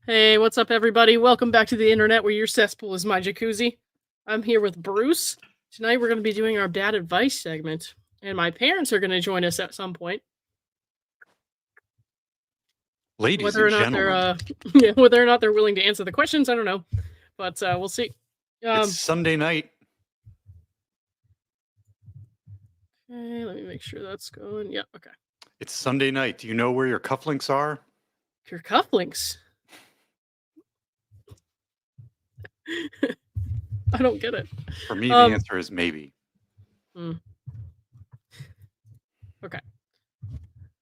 Hey, what's up, everybody? Welcome back to the internet where your cesspool is my jacuzzi. I'm here with Bruce. Tonight we're going to be doing our bad advice segment, and my parents are going to join us at some point. Ladies Whether or and not they're, gentlemen, yeah, whether or not they're willing to answer the questions, I don't know, but we'll see. it's Sunday night. Okay, let me make sure that's going. Yeah, okay. It's Sunday night. Do you know where your cufflinks are? Your cufflinks. I don't get it. For me, the answer is maybe. Okay.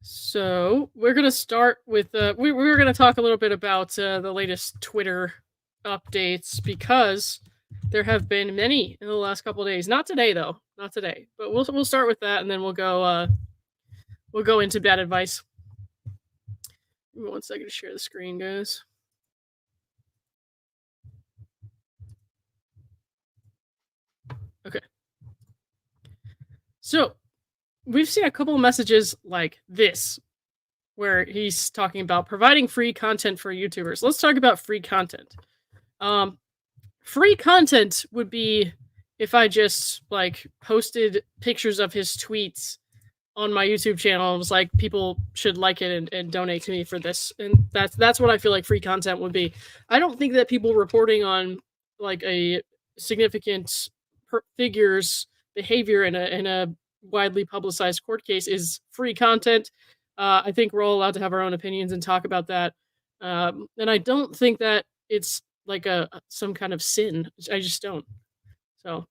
So we're gonna start with we were gonna talk a little bit about the latest Twitter updates because there have been many in the last couple of days. Not today though, not today. But we'll start with that and then we'll go into bad advice. Give me 1 second to share the screen, guys. Okay. So we've seen a couple of messages like this where he's talking about providing free content for YouTubers. Let's talk about free content. Free content would be if I just like posted pictures of his tweets on my YouTube channel and was like, people should like it and donate to me for this. And that's what I feel like free content would be. I don't think that people reporting on like a significant figure's behavior in a widely publicized court case is free content. I think we're all allowed to have our own opinions and talk about that. And I don't think that it's like some kind of sin. I just don't. So,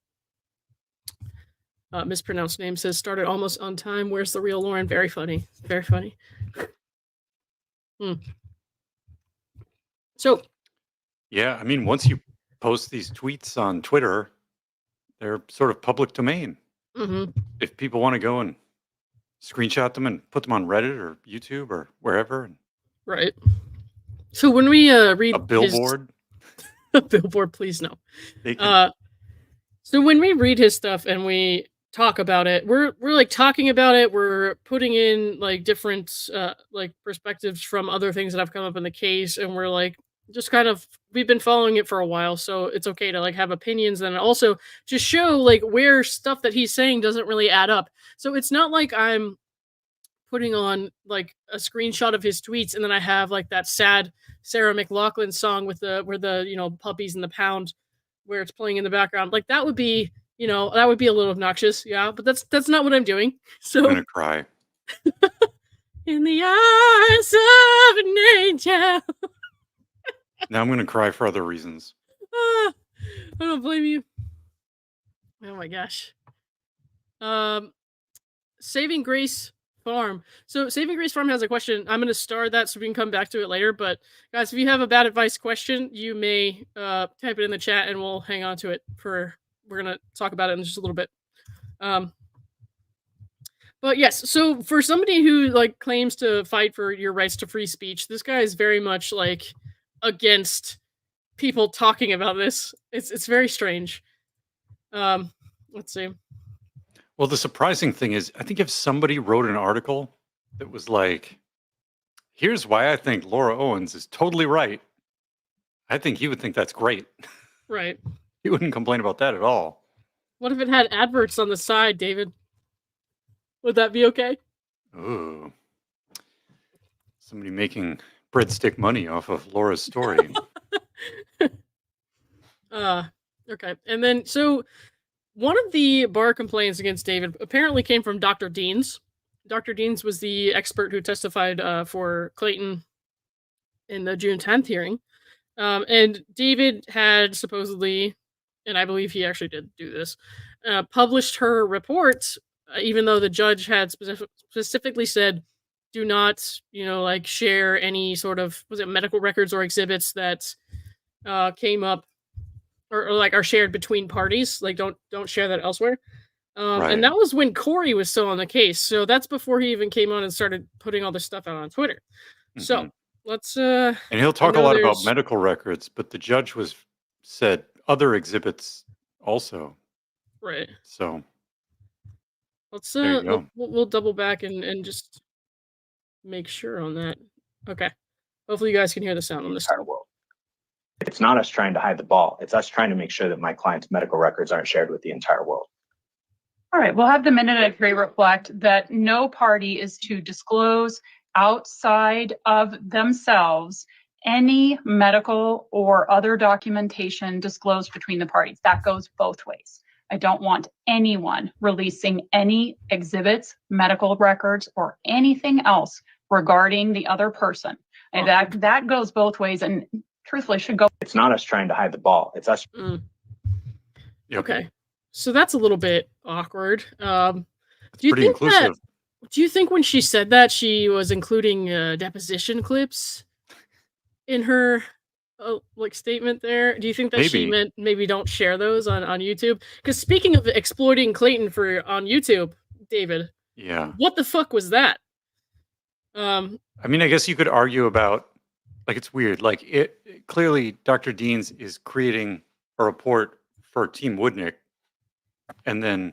mispronounced name says started almost on time. Where's the real Lauren? Very funny. Very funny. So, yeah, I mean, once you post these tweets on Twitter, they're sort of public domain. If people want to go and screenshot them and put them on Reddit or YouTube or wherever, right. So when we read a billboard, a billboard, please no. So when we read his stuff and we talk about it, we're like talking about it. We're putting in like different like perspectives from other things that have come up in the case, and we're like just kind of we've been following it for a while, so it's okay to like have opinions and also just show like where stuff that he's saying doesn't really add up. So it's not like I'm putting on like a screenshot of his tweets and then I have like that sad Sarah McLachlan song with the where the puppies in the pound where it's playing in the background. Like that would be that would be a little obnoxious, yeah, but that's not what I'm doing. So I'm gonna cry. In the eyes of an angel. Now I'm gonna cry for other reasons. I don't blame you. Oh my gosh. Saving Grace Farm. So Saving Grace Farm has a question. I'm going to star that so we can come back to it later. But guys, if you have a bad advice question, you may type it in the chat and we'll hang on to it we're going to talk about it in just a little bit. But yes, so for somebody who like claims to fight for your rights to free speech, this guy is very much like against people talking about this. It's very strange. Let's see. Well, the surprising thing is, I think if somebody wrote an article that was like, here's why I think Laura Owens is totally right, I think he would think that's great. Right. He wouldn't complain about that at all. What if it had adverts on the side, David? Would that be okay? Ooh. Somebody making breadstick money off of Laura's story. Okay. And then, so one of the bar complaints against David apparently came from Dr. Deans. Dr. Deans was the expert who testified for Clayton in the June 10th hearing. And David had supposedly, and I believe he actually did do this, published her report, even though the judge had specifically said, do not, like share any sort of, was it medical records or exhibits that came up or like are shared between parties. Like don't share that elsewhere. Right. And that was when Corey was still on the case. So that's before he even came on and started putting all this stuff out on Twitter. So let's and he'll talk a lot about medical records, but the judge said other exhibits also. Right. So let's we'll double back and just make sure on that. Okay. Hopefully you guys can hear the sound on this. Entire world. It's not us trying to hide the ball. It's us trying to make sure that my client's medical records aren't shared with the entire world. All right, we'll have the minute at 3 reflect that no party is to disclose outside of themselves any medical or other documentation disclosed between the parties. That goes both ways. I don't want anyone releasing any exhibits, medical records, or anything else regarding the other person. And that goes both ways, and truthfully should go. It's not us trying to hide the ball. It's us. Okay. So that's a little bit awkward. Do you pretty think inclusive. do you think when she said that she was including deposition clips in her statement there? Do you think that she meant maybe don't share those on YouTube? Because speaking of exploiting Clayton on YouTube, David, what the fuck was that? I mean, I guess you could argue about, like, it's weird. Like, clearly Dr. Deans is creating a report for Team Woodnick, and then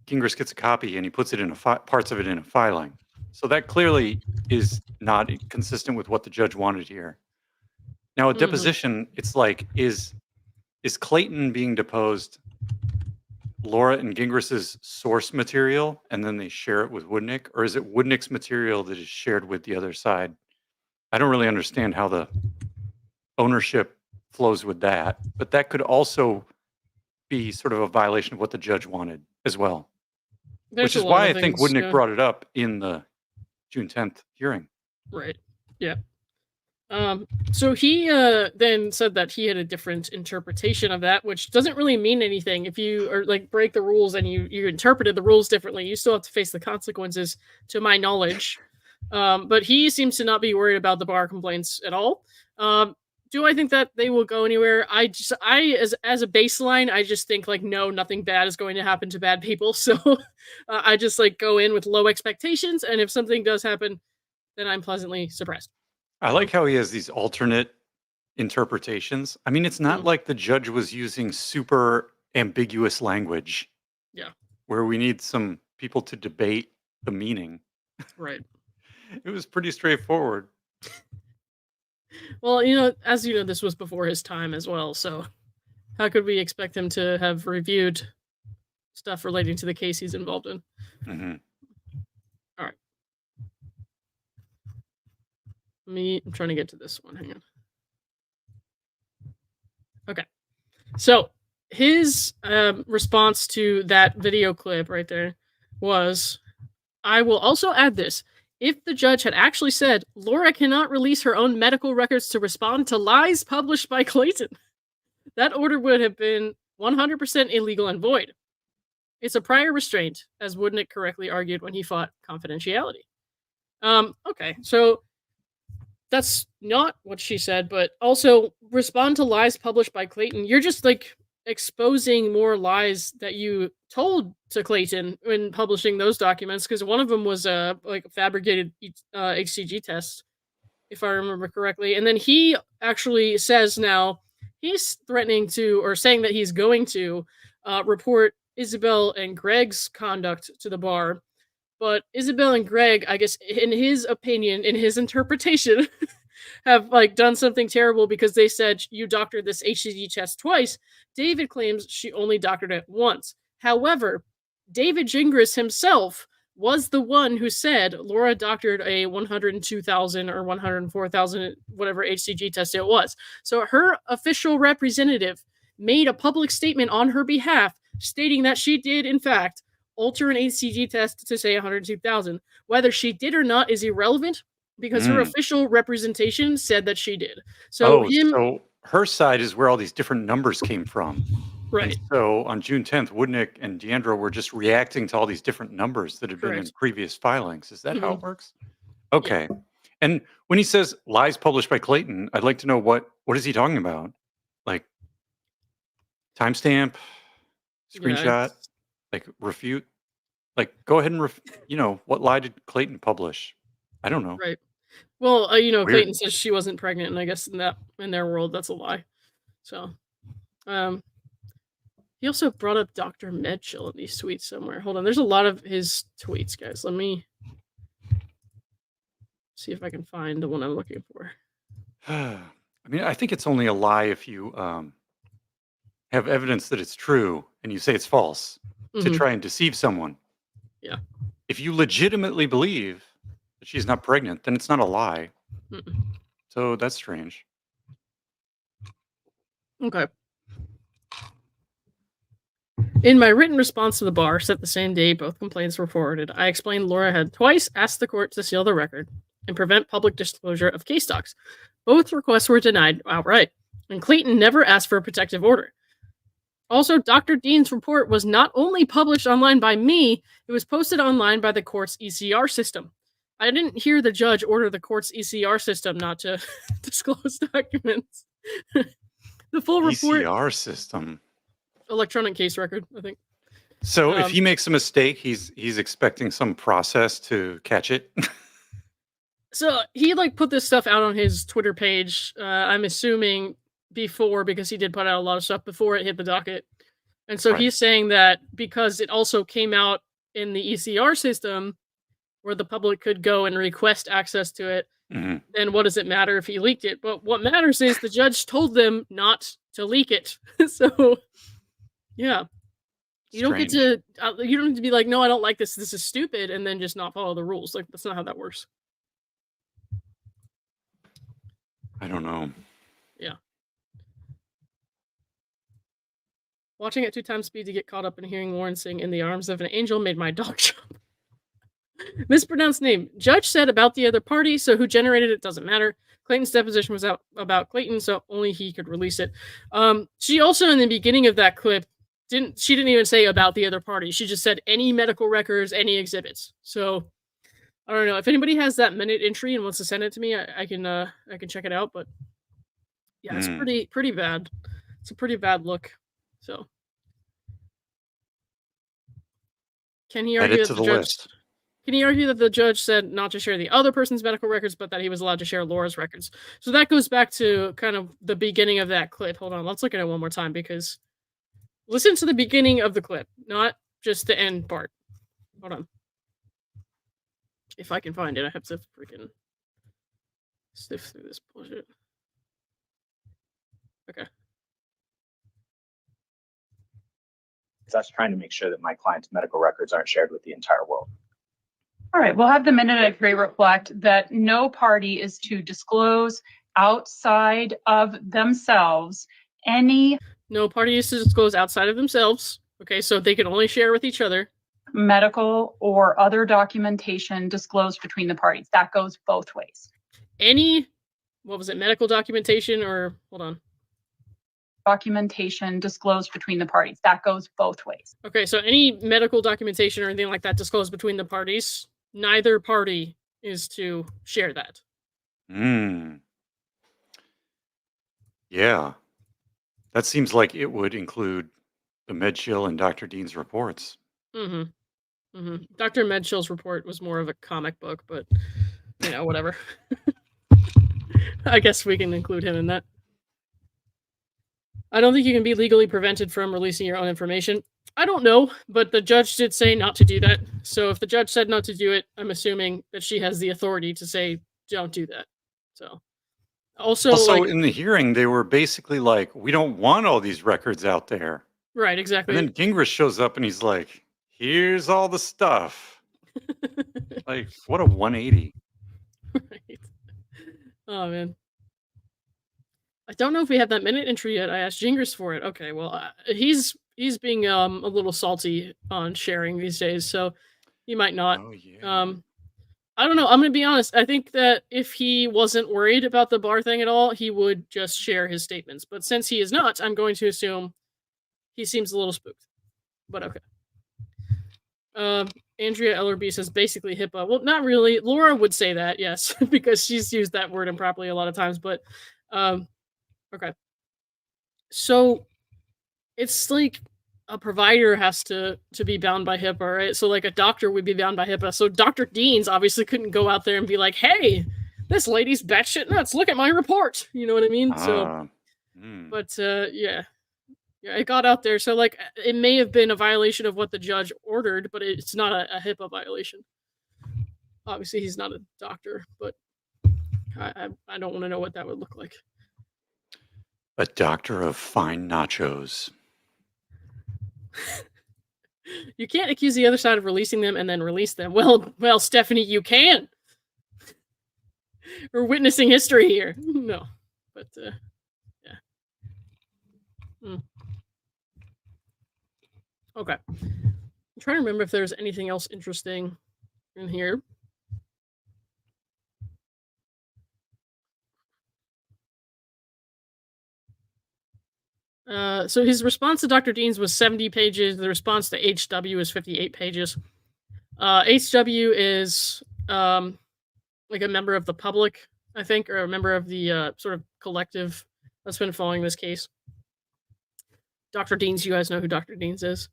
Gingras gets a copy and he puts it in parts of it in a filing. So that clearly is not consistent with what the judge wanted here. Now, a deposition, it's like, is Clayton being deposed Laura and Gingras's source material, and then they share it with Woodnick, or is it Woodnick's material that is shared with the other side? I don't really understand how the ownership flows with that, but that could also be sort of a violation of what the judge wanted as well. Which is why I think Woodnick brought it up in the June 10th hearing. Right. Yeah. So he then said that he had a different interpretation of that, which doesn't really mean anything. If you are break the rules and you interpreted the rules differently, you still have to face the consequences, to my knowledge. But he seems to not be worried about the bar complaints at all. Do I think that they will go anywhere? As a baseline, I just think no, nothing bad is going to happen to bad people. So I just go in with low expectations, and if something does happen, then I'm pleasantly surprised. I like how he has these alternate interpretations. I mean, it's not like the judge was using super ambiguous language. Yeah. Where we need some people to debate the meaning. Right. It was pretty straightforward. Well, as you know, this was before his time as well, so how could we expect him to have reviewed stuff relating to the case he's involved in? Mm-hmm. All right. I'm trying to get to this one. Hang on. Okay. So his response to that video clip right there was, I will also add this. If the judge had actually said, Laura cannot release her own medical records to respond to lies published by Clayton, that order would have been 100% illegal and void. It's a prior restraint, as Woodnick correctly argued when he fought confidentiality. Okay, so that's not what she said, but also respond to lies published by Clayton. You're just exposing more lies that you told to Clayton when publishing those documents, because one of them was a fabricated HCG test, if I remember correctly. And then he actually says now he's threatening to, or saying that he's going to report Isabel and Greg's conduct to the bar. But Isabel and Greg, I guess, in his opinion, in his interpretation, have done something terrible because they said you doctored this HCG test twice. David claims she only doctored it once. However, David Gingras himself was the one who said Laura doctored a 102,000 or 104,000, whatever HCG test it was. So her official representative made a public statement on her behalf stating that she did, in fact, alter an HCG test to say 102,000. Whether she did or not is irrelevant, because her official representation said that she did. So so her side is where all these different numbers came from. Right. And so on June 10th, Woodnick and Deandra were just reacting to all these different numbers that had been in previous filings. Is that how it works? Okay. Yeah. And when he says lies published by Clayton, I'd like to know what is he talking about? Timestamp, screenshot, refute? Go ahead and what lie did Clayton publish? I don't know. Right. Well, Clayton says she wasn't pregnant, and I guess in their world that's a lie. So, he also brought up Dr. Medchill in these tweets somewhere. Hold on, there's a lot of his tweets, guys. Let me see if I can find the one I'm looking for. I mean, I think it's only a lie if you have evidence that it's true and you say it's false to try and deceive someone. Yeah. If you legitimately believe that she's not pregnant, then it's not a lie. So that's strange. Okay. In my written response to the bar, set the same day both complaints were forwarded, I explained Laura had twice asked the court to seal the record and prevent public disclosure of case docs. Both requests were denied outright, and Clayton never asked for a protective order. Also, Dr. Dean's report was not only published online by me, it was posted online by the court's ECR system. I didn't hear the judge order the court's ECR system not to disclose documents. The full report... ECR system? Electronic case record, I think. So if he makes a mistake, he's expecting some process to catch it? So he put this stuff out on his Twitter page, I'm assuming before, because he did put out a lot of stuff before it hit the docket. And so he's saying that because it also came out in the ECR system where the public could go and request access to it, then what does it matter if he leaked it? But what matters is the judge told them not to leak it. So, yeah. You don't get to, you don't need to be like, no, I don't like this. This is stupid. And then just not follow the rules. That's not how that works. I don't know. Yeah. Watching at 2 times speed to get caught up in hearing Lauren sing "In the Arms of an Angel" made my dog jump. Mispronounced name. Judge said about the other party, so who generated it doesn't matter. Clayton's deposition was out about Clayton, so only he could release it. She also, in the beginning of that clip, didn't even say about the other party. She just said any medical records, any exhibits. So I don't know if anybody has that minute entry and wants to send it to me. I can check it out. But yeah, it's pretty bad. It's a pretty bad look. So can he argue that the judge? Can he argue that the judge said not to share the other person's medical records, but that he was allowed to share Laura's records? So that goes back to kind of the beginning of that clip. Hold on, let's look at it one more time because listen to the beginning of the clip, not just the end part. Hold on. If I can find it, I have to freaking sift through this bullshit. Okay. That's trying to make sure that my client's medical records aren't shared with the entire world. All right, we'll have the minute at 3 reflect that no party is to disclose outside of themselves any... No party is to disclose outside of themselves. Okay, so they can only share with each other. Medical or other documentation disclosed between the parties. That goes both ways. Any, what was it, medical documentation or, hold on. Documentation disclosed between the parties. That goes both ways. Okay, so any medical documentation or anything like that disclosed between the parties, neither party is to share that. Yeah. That seems like it would include the MedChill and Dr. Dean's reports. Dr. MedChill's report was more of a comic book, but, you know, whatever. I guess we can include him in that. I don't think you can be legally prevented from releasing your own information. I don't know, but the judge did say not to do that. So if the judge said not to do it, I'm assuming that she has the authority to say, don't do that. So also like, in the hearing, they were basically like, we don't want all these records out there. Right, exactly. And then Gingras shows up and he's like, here's all the stuff. Like, what a 180. Right. Oh, man. I don't know if we have that minute entry yet. I asked Gingras for it. Okay, well, he's being a little salty on sharing these days, so he might not. Oh, yeah. I don't know. I'm going to be honest. I think that if he wasn't worried about the bar thing at all, he would just share his statements. But since he is not, I'm going to assume he seems a little spooked. But okay. Andrea Ellerby says basically HIPAA. Well, not really. Laura would say that, yes, because she's used that word improperly a lot of times. But okay. So it's like a provider has to be bound by HIPAA, right? So like a doctor would be bound by HIPAA. So Dr. Deans obviously couldn't go out there and be like, hey, this lady's batshit nuts. Look at my report. You know what I mean? But yeah, it got out there. So like it may have been a violation of what the judge ordered, but it's not a HIPAA violation. Obviously he's not a doctor, but I don't want to know what that would look like. A doctor of fine nachos. You can't accuse the other side of releasing them and then release them. Well, Stephanie, you can. We're witnessing history here. No, but yeah. Okay. I'm trying to remember if there's anything else interesting in here. So his response to Dr. Dean's was 70 pages. The response to HW is 58 pages. HW is like a member of the public, I think, or a member of the sort of collective that's been following this case. Dr. Dean's, you guys know who Dr. Dean's is.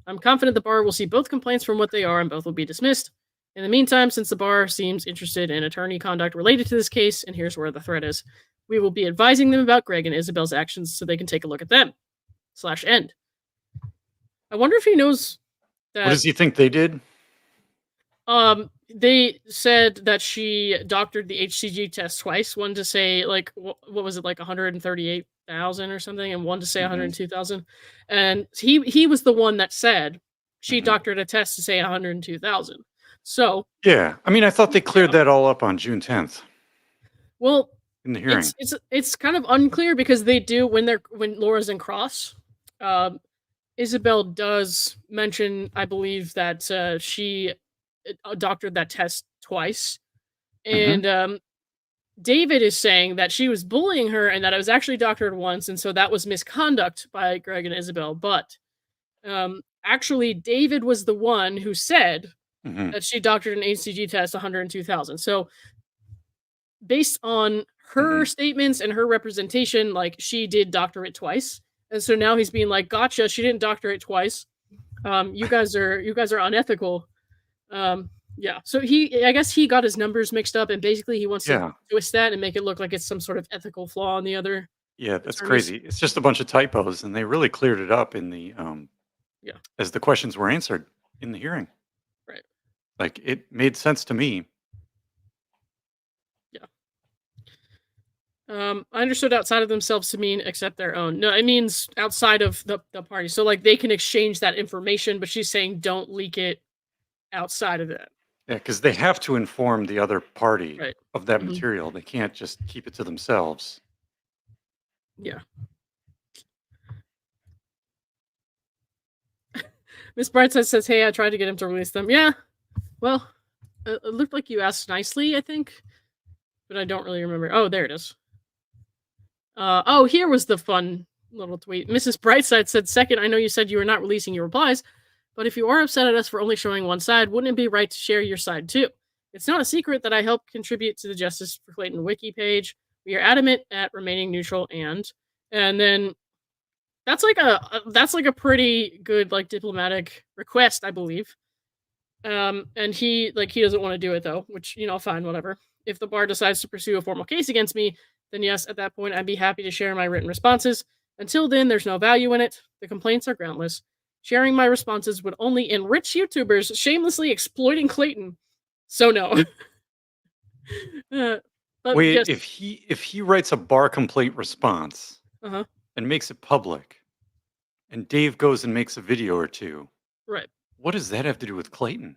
I'm confident the bar will see both complaints from what they are and both will be dismissed. In the meantime, since the bar seems interested in attorney conduct related to this case, and here's where the thread is, we will be advising them about Greg and Isabel's actions so they can take a look at them. /end. I wonder if he knows that. What does he think they did? They said that she doctored the HCG test twice. One to say like what was it, like 138,000 or something, and one to say 102,000. And he was the one that said she doctored a test to say 102,000. So yeah, I mean, I thought they cleared that all up on June 10th. Well, in the hearing, it's kind of unclear because they do when Laura's in cross. Isabel does mention, I believe, that she doctored that test twice, and David is saying that she was bullying her and that it was actually doctored once, and so that was misconduct by Greg and Isabel. But actually, David was the one who said that she doctored an HCG test 102,000. So based on her statements and her representation, like, she did doctor it twice, and so now he's being like, gotcha, she didn't doctor it twice. You guys are unethical. Yeah, so I guess he got his numbers mixed up, and basically he wants to twist that and make it look like it's some sort of ethical flaw on the other. Yeah, that's crazy. It's just a bunch of typos, and they really cleared it up in the as the questions were answered in the hearing. Right. Like, it made sense to me. Yeah. I understood outside of themselves to mean except their own. No, it means outside of the party. So like they can exchange that information, but she's saying don't leak it outside of that. Yeah, because they have to inform the other party of that material. They can't just keep it to themselves. Yeah. Miss Brightside says, hey, I tried to get him to release them. Yeah. Well, it looked like you asked nicely, I think. But I don't really remember. Oh, there it is. Oh, here was the fun little tweet. Mrs. Brightside said, second, I know you said you were not releasing your replies, but if you are upset at us for only showing one side, wouldn't it be right to share your side too? It's not a secret that I helped contribute to the Justice for Clayton wiki page. We are adamant at remaining neutral and then that's like a pretty good like diplomatic request, I believe. And he doesn't want to do it though, which, fine, whatever. If the bar decides to pursue a formal case against me, then yes, at that point I'd be happy to share my written responses. Until then, there's no value in it. The complaints are groundless. Sharing my responses would only enrich YouTubers shamelessly exploiting Clayton. So no. Wait, yes. if he writes a bar complaint response and makes it public, and Dave goes and makes a video or two, right? What does that have to do with Clayton?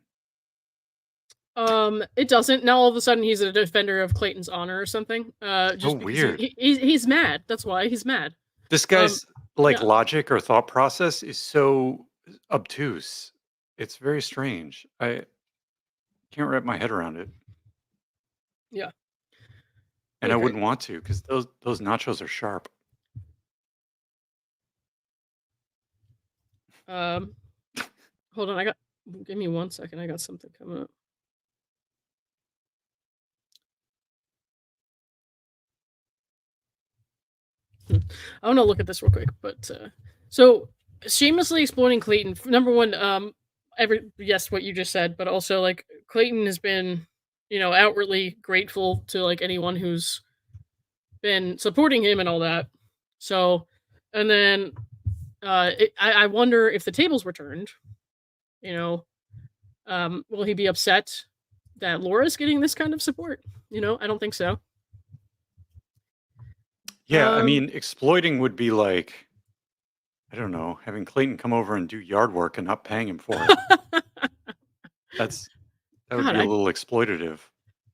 It doesn't. Now all of a sudden he's a defender of Clayton's honor or something. Just weird. He's mad. That's why he's mad. This guy's logic or thought process is so obtuse. It's very strange. I can't wrap my head around it. Yeah. And I wouldn't want to, because those nachos are sharp. Hold on, give me 1 second. I got something coming up. I want to look at this real quick, but so shamelessly exploiting Clayton. Number one, yes, what you just said, but also like Clayton has been, outwardly grateful to like anyone who's been supporting him and all that. So, and then I wonder if the tables were turned. Will he be upset that Laura's getting this kind of support? I don't think so. Yeah, I mean, exploiting would be like, I don't know, having Clayton come over and do yard work and not paying him for it. That would God, be a little exploitative.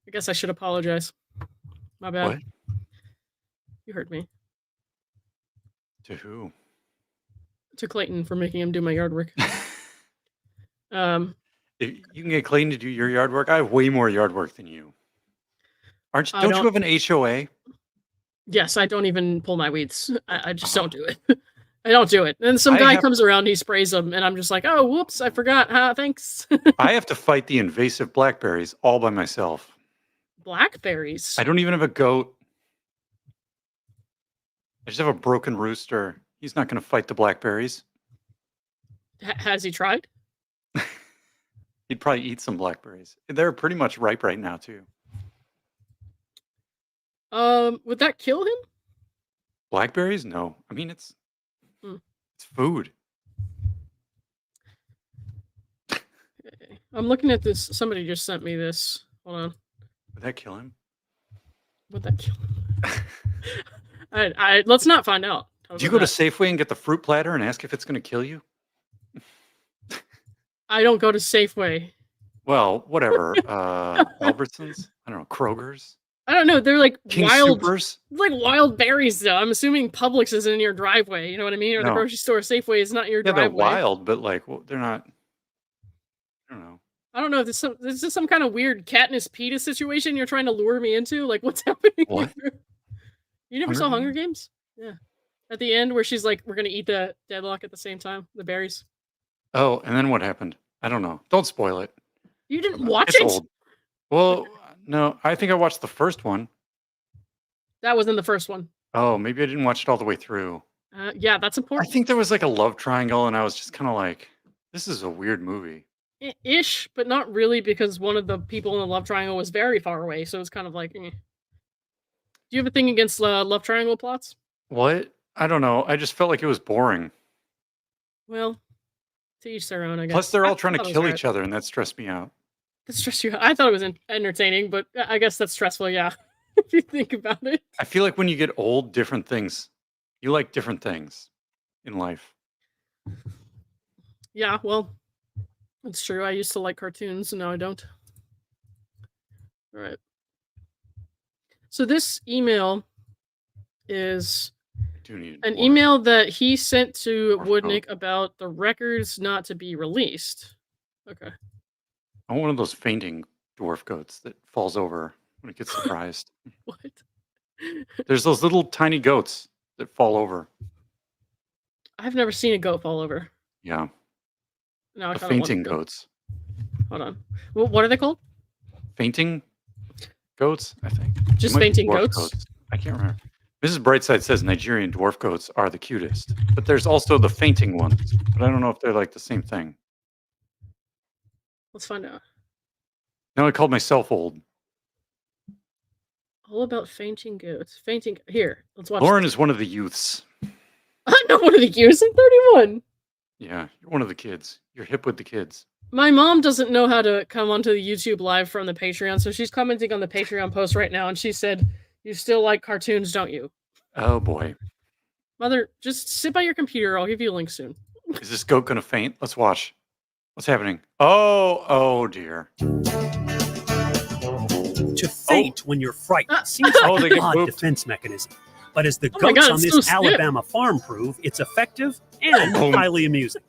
I guess I should apologize. My bad. What? You heard me. To who? To Clayton for making him do my yard work. If you can get Clayton to do your yard work, I have way more yard work than you. Don't you have an HOA? Yes, I don't even pull my weeds. I just don't do it. I don't do it. And some guy comes around, he sprays them, and I'm just like, oh, whoops, I forgot. Thanks. I have to fight the invasive blackberries all by myself. Blackberries? I don't even have a goat. I just have a broken rooster. He's not going to fight the blackberries. Has he tried? He'd probably eat some blackberries. They're pretty much ripe right now, too. Would that kill him? Blackberries? No. I mean, it's food. Okay. I'm looking at this. Somebody just sent me this. Hold on. Would that kill him? Would that kill him? Let's not find out. Do you go to Safeway and get the fruit platter and ask if it's going to kill you? I don't go to Safeway. Well, whatever. Albertsons? I don't know. Kroger's? I don't know. They're like King wild, Soopers? like wild berries. Though I'm assuming Publix is in your driveway. You know what I mean? Or the grocery store, Safeway is not your driveway. They're wild, but like, well, they're not. I don't know. I don't know if this is some kind of weird Katniss Peta situation you're trying to lure me into. Like, what's happening? What? You never saw Hunger Games? Yeah. At the end, where she's like, "We're gonna eat the deadlock at the same time, the berries." Oh, and then what happened? I don't know. Don't spoil it. You didn't watch It's it? old. Well, no. I think I watched the first one. That wasn't the first one. Oh, maybe I didn't watch it all the way through. Yeah, that's important. I think there was like a love triangle, and I was just kind of like, "This is a weird movie." Ish, but not really, because one of the people in the love triangle was very far away, so it's kind of like, eh. Do you have a thing against love triangle plots? What? I don't know. I just felt like it was boring. Well, to each their own, I guess. Plus, they're all trying to kill each other, and that stressed me out. That stressed you out? I thought it was entertaining, but I guess that's stressful, yeah, if you think about it. I feel like when you get old, different things. You like different things in life. Yeah, well, that's true. I used to like cartoons, and now I don't. All right. So this email is an email that he sent to Woodnick about the records not to be released. Okay. I want one of those fainting dwarf goats that falls over when it gets surprised. What? There's those little tiny goats that fall over. I've never seen a goat fall over. Yeah. No, the fainting goats. Hold on. Well, what are they called? Fainting goats, I think. Just fainting goats? I can't remember. Mrs. Brightside says Nigerian dwarf goats are the cutest, but there's also the fainting ones. But I don't know if they're like the same thing. Let's find out. No, I called myself old. All about fainting goats. Fainting. Here, let's watch. Lauren is one of the youths. I'm not one of the youths. I'm 31. Yeah, you're one of the kids. You're hip with the kids. My mom doesn't know how to come onto the YouTube live from the Patreon, so she's commenting on the Patreon post right now, and she said, "You still like cartoons, don't you?" Oh boy. Mother, just sit by your computer. I'll give you a link soon. Is this goat gonna faint? Let's watch. What's happening? Oh dear. To faint when you're frightened seems like an odd defense mechanism. But as the goats on this Alabama farm prove, it's effective and highly amusing.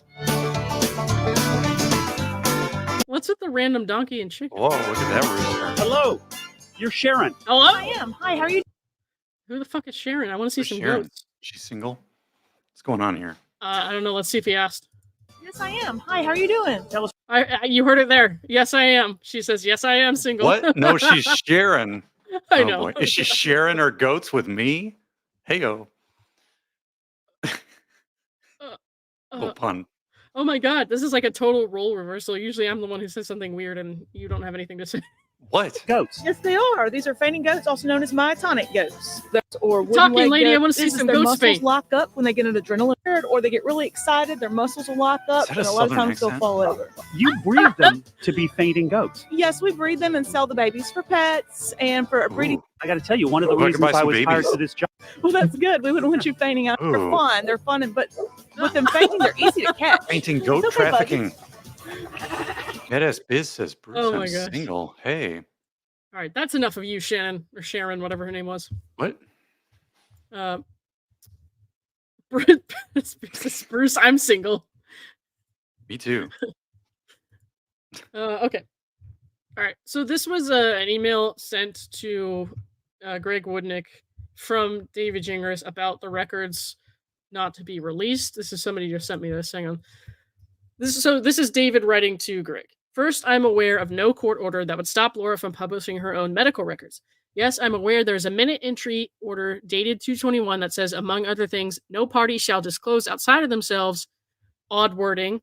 What's with the random donkey and chicken? Whoa, look at that rooster. Hello, you're Sharon. Hello? I am. Hi, how are you? Who the fuck is Sharon? I want to see some goats. She's single? What's going on here? I don't know. Let's see if he asked. Yes, I am. Hi, how are you doing? Tell us. You heard it there. Yes, I am. She says, yes, I am single. What? No, she's Sharon. I know. Boy. Is she sharing her goats with me? Hey-o. Little pun. Oh my god, this is like a total role reversal. Usually I'm the one who says something weird and you don't have anything to say. What? Goats. Yes, they are. These are fainting goats, also known as myotonic goats. Or talking lady, I want to see some their goats muscles faint. lock up when they get an adrenaline surge, or they get really excited. Their muscles will lock up, and a lot of times they'll fall over. You breed them to be fainting goats. Yes, we breed them and sell the babies for pets and for breeding. I got to tell you, one of the reasons I was hired for this job. Well, that's good. We wouldn't want you fainting out. They're fun. They're fun, but with them fainting, they're easy to catch. Fainting goat trafficking. Badass Biz says, Bruce, Oh my I'm gosh. single. Hey. All right, that's enough of you, Shannon, or Sharon, whatever her name was. What? Bruce, I'm single. Me too. Okay. All right. So this was an email sent to Greg Woodnick from David Gingras about the records not to be released. This is somebody just sent me this. Hang on. This is David writing to Greg. First, I'm aware of no court order that would stop Laura from publishing her own medical records. Yes, I'm aware there's a minute entry order dated 2/21 that says, among other things, no party shall disclose outside of themselves, odd wording,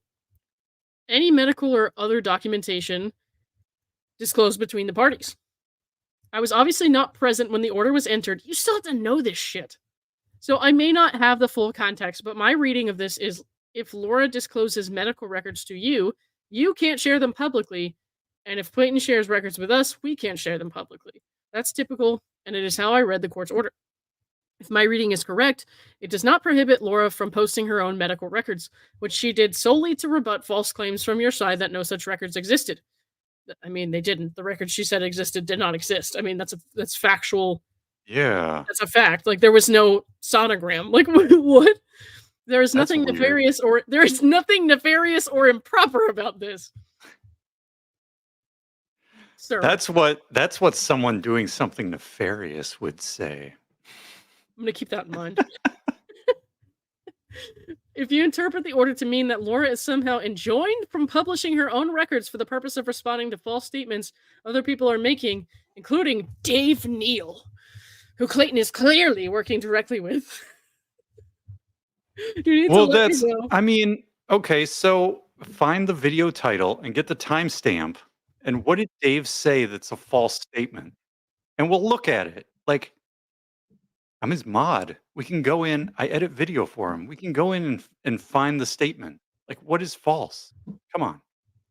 any medical or other documentation disclosed between the parties. I was obviously not present when the order was entered. You still have to know this shit. So I may not have the full context, but my reading of this is if Laura discloses medical records to you, you can't share them publicly. And if Clayton shares records with us, we can't share them publicly. That's typical, and it is how I read the court's order. If my reading is correct, it does not prohibit Laura from posting her own medical records, which she did solely to rebut false claims from your side that no such records existed. I mean, they didn't. The records she said existed did not exist. I mean, that's factual. Yeah. That's a fact. Like, there was no sonogram. Like, what? There is nothing nefarious or improper about this. Sir. That's what someone doing something nefarious would say. I'm going to keep that in mind. If you interpret the order to mean that Laura is somehow enjoined from publishing her own records for the purpose of responding to false statements other people are making, including Dave Neal, who Clayton is clearly working directly with. I mean, okay, so find the video title and get the timestamp. And what did Dave say that's a false statement? And we'll look at it. Like, I'm his mod. We can go in. I edit video for him. We can go in and find the statement. Like, what is false? Come on.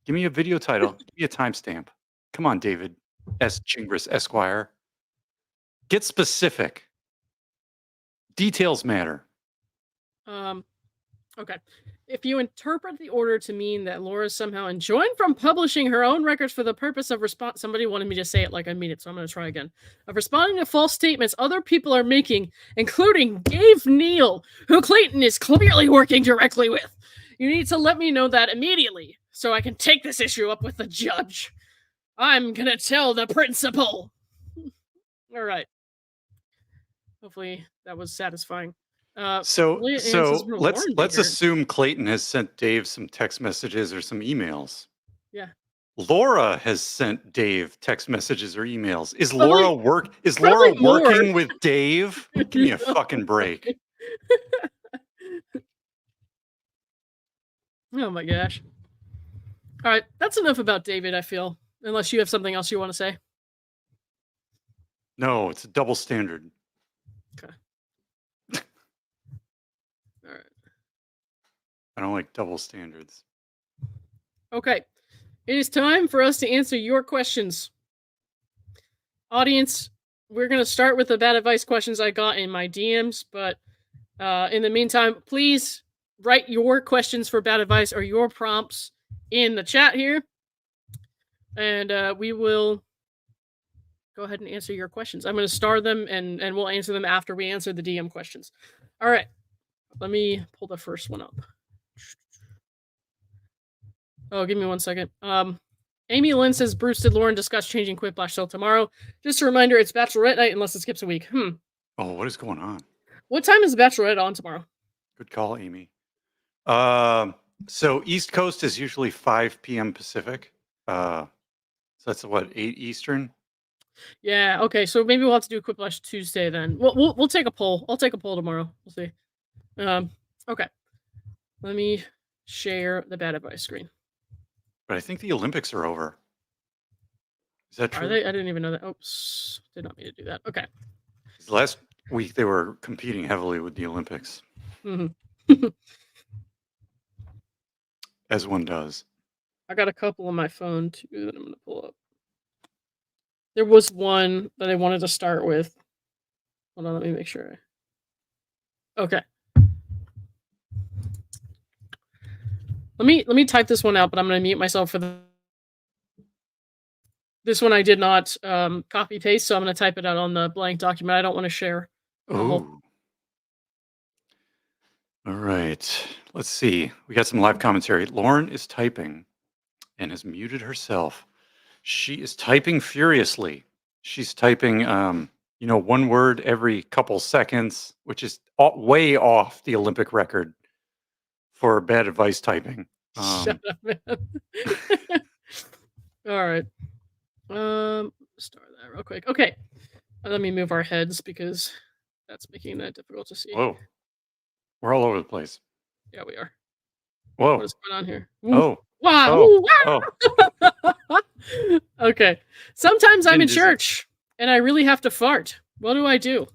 Give me a video title. Give me a timestamp. Come on, David S. Gingras, Esquire. Get specific. Details matter. Okay. If you interpret the order to mean that Laura is somehow enjoined from publishing her own records for the purpose of somebody wanted me to say it like I mean it, so I'm going to try again. Of responding to false statements other people are making, including Dave Neal, who Clayton is clearly working directly with. You need to let me know that immediately, so I can take this issue up with the judge. I'm going to tell the principal. All right. Hopefully that was satisfying. So let's assume Clayton has sent Dave some text messages or some emails. Yeah. Laura has sent Dave text messages or emails. Is Laura working with Dave? Give me a fucking break. Oh my gosh. All right, that's enough about David, I feel. Unless you have something else you want to say. No, it's a double standard. Okay. All right. I don't like double standards. Okay. It is time for us to answer your questions. Audience, we're going to start with the bad advice questions I got in my DMs, but in the meantime, please write your questions for bad advice or your prompts in the chat here, and we will go ahead and answer your questions. I'm going to star them, and we'll answer them after we answer the DM questions. All right. Let me pull the first one up. Oh, give me 1 second. Amy Lynn says, Bruce, did Lauren discuss changing Quiplash till tomorrow? Just a reminder, it's Bachelorette night unless it skips a week. Oh, what is going on? What time is Bachelorette on tomorrow? Good call, Amy. So East Coast is usually 5 p.m. Pacific. So that's what, 8 Eastern? Yeah, okay. So maybe we'll have to do Quiplash Tuesday then. We'll take a poll. I'll take a poll tomorrow. We'll see. Okay. Let me share the bad advice screen. But I think the Olympics are over. Is that true? Are they? I didn't even know that. Oops. Did not mean to do that. Okay. Last week they were competing heavily with the Olympics. Mm-hmm. As one does. I got a couple on my phone too that I'm going to pull up. There was one that I wanted to start with. Hold on, let me make sure. Okay. Let me type this one out, but I'm going to mute myself for this one. I did not copy paste, so I'm going to type it out on the blank document. I don't want to share. Oh. All right. Let's see. We got some live commentary. Lauren is typing and has muted herself. She is typing furiously. She's typing, one word every couple seconds, which is way off the Olympic record for bad advice typing. Shut up, man. All right. Start that real quick. Okay. Let me move our heads because that's making that difficult to see. Whoa. We're all over the place. Yeah, we are. Whoa. What is going on here? Ooh. Oh. Wow. Oh. Wow. Oh. Okay. Sometimes I'm in church and I really have to fart. What do I do?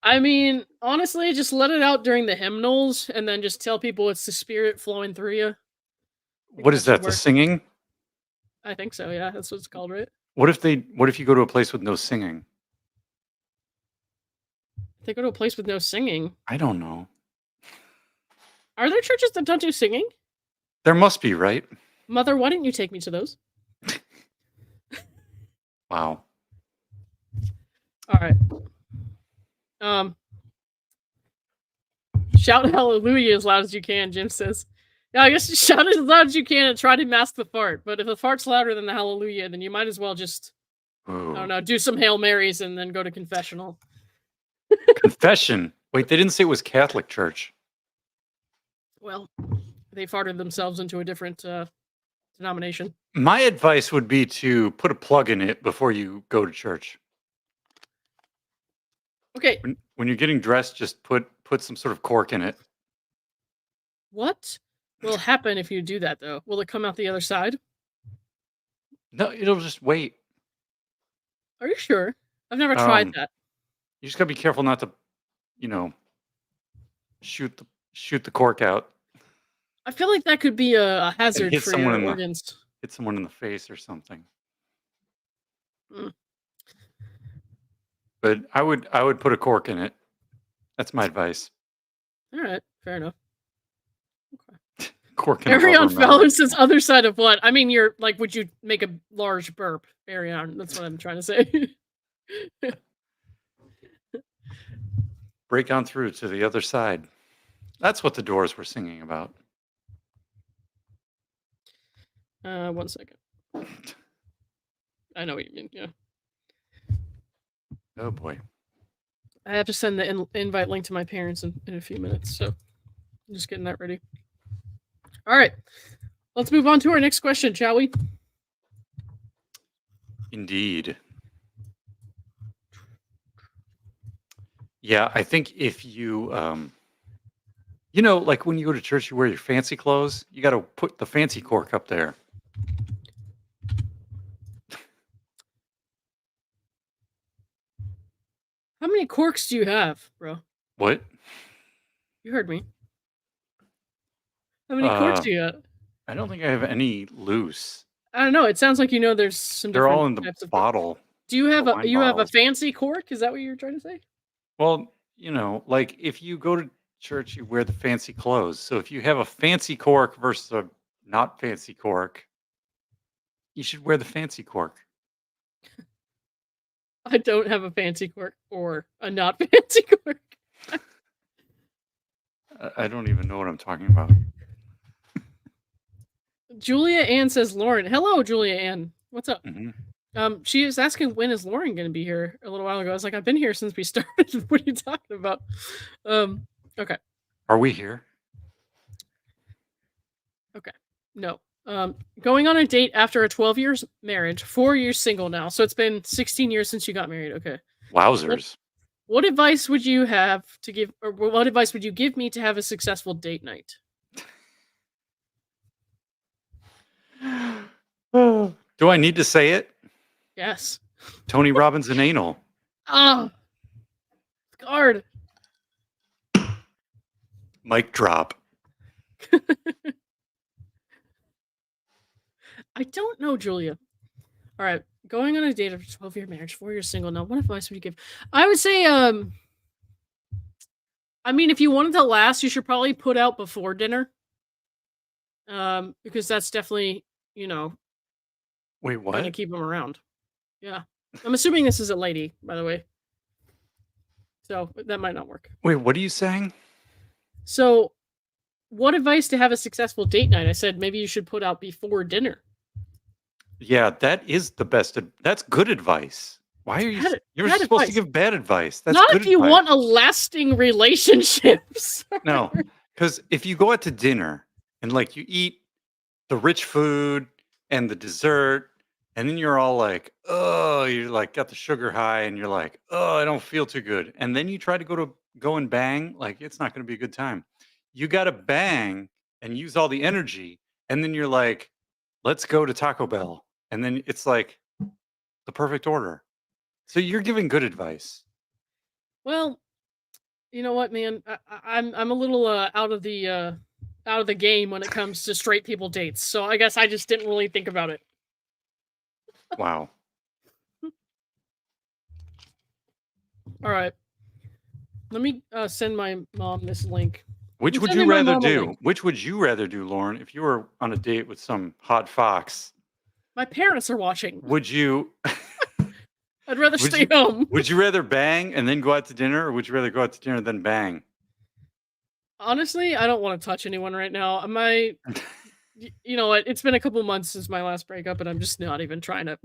I mean, honestly, just let it out during the hymnals and then just tell people it's the Spirit flowing through you. What is that? The singing? I think so. Yeah, that's what it's called, right? What if you go to a place with no singing? They go to a place with no singing. I don't know. Are there churches that don't do singing? There must be, right? Mother, why didn't you take me to those? Wow. All right. Shout hallelujah as loud as you can, Jim says. Yeah, I guess shout it as loud as you can and try to mask the fart. But if the fart's louder than the hallelujah, then you might as well just, I don't know, do some Hail Marys and then go to confessional. Confession? Wait, they didn't say it was Catholic church. Well, they farted themselves into a different denomination. My advice would be to put a plug in it before you go to church. Okay. When you're getting dressed, just put some sort of cork in it. What will happen if you do that, though? Will it come out the other side? No, it'll just wait. Are you sure? I've never tried that. You just gotta be careful not to, shoot the cork out. I feel like that could be a hazard for your organs. Hit someone in the face or something. But I would put a cork in it. That's my advice. All right, fair enough. Okay. Cork in Arion Fallon says other side of what? I mean, you're like, would you make a large burp, Arion? That's what I'm trying to say. Break on through to the other side. That's what the Doors were singing about. 1 second. I know what you mean, yeah. Oh boy. I have to send the invite link to my parents in a few minutes, so I'm just getting that ready. All right. Let's move on to our next question, shall we? Indeed. Yeah, I think if you, like when you go to church, you wear your fancy clothes. You got to put the fancy cork up there. How many corks do you have, bro? What? You heard me. How many corks do you have? I don't think I have any loose. I don't know. It sounds like there's some. They're all in the bottle. Do you have have a fancy cork? Is that what you're trying to say? Well, like if you go to church, you wear the fancy clothes. So if you have a fancy cork versus a not fancy cork, you should wear the fancy cork. I don't have a fancy cork or a not fancy cork. I don't even know what I'm talking about. Julia Ann says, Lauren. Hello, Julia Ann. What's up? Mm-hmm. She was asking when is Lauren going to be here a little while ago. I was like, I've been here since we started. What are you talking about? Okay. Are we here? Okay. No. Going on a date after a 12 years marriage, 4 years single now. So it's been 16 years since you got married. Okay. Wowzers. What advice would you have to give, or what advice would you give me to have a successful date night? Do I need to say it? Yes. Tony Robbins and anal. Oh. Guard. Mic drop. I don't know, Julia. All right, going on a date after 12-year marriage, 4 years single. Now, what advice would you give? I would say, I mean, if you wanted to last, you should probably put out before dinner. Because that's definitely, Wait, gonna what? keep them around. Yeah. I'm assuming this is a lady, by the way. So that might not work. Wait, what are you saying? So, what advice to have a successful date night? I said maybe you should put out before dinner. Yeah, that is the best. That's good advice. Why are you? You're bad supposed advice. to give bad advice. That's Not good if you advice. want a lasting relationship. No, because if you go out to dinner and like you eat the rich food and the dessert, and then you're all like, oh, you're like got the sugar high, and you're like, oh, I don't feel too good, and then you try to go and bang, like it's not going to be a good time. You got to bang and use all the energy, and then you're like, let's go to Taco Bell, and then it's like the perfect order. So you're giving good advice. Well, you know what, man? I'm a little out of the game when it comes to straight people dates. So I guess I just didn't really think about it. Wow. All right. Let me send my mom this link. Which would you rather do? Which would you rather do, Lauren, if you were on a date with some hot fox? My parents are watching. Would you? I'd rather stay home. Would you rather bang and then go out to dinner, or would you rather go out to dinner and then bang? Honestly, I don't want to touch anyone right now. You know what? It's been a couple months since my last breakup, and I'm just not even trying to.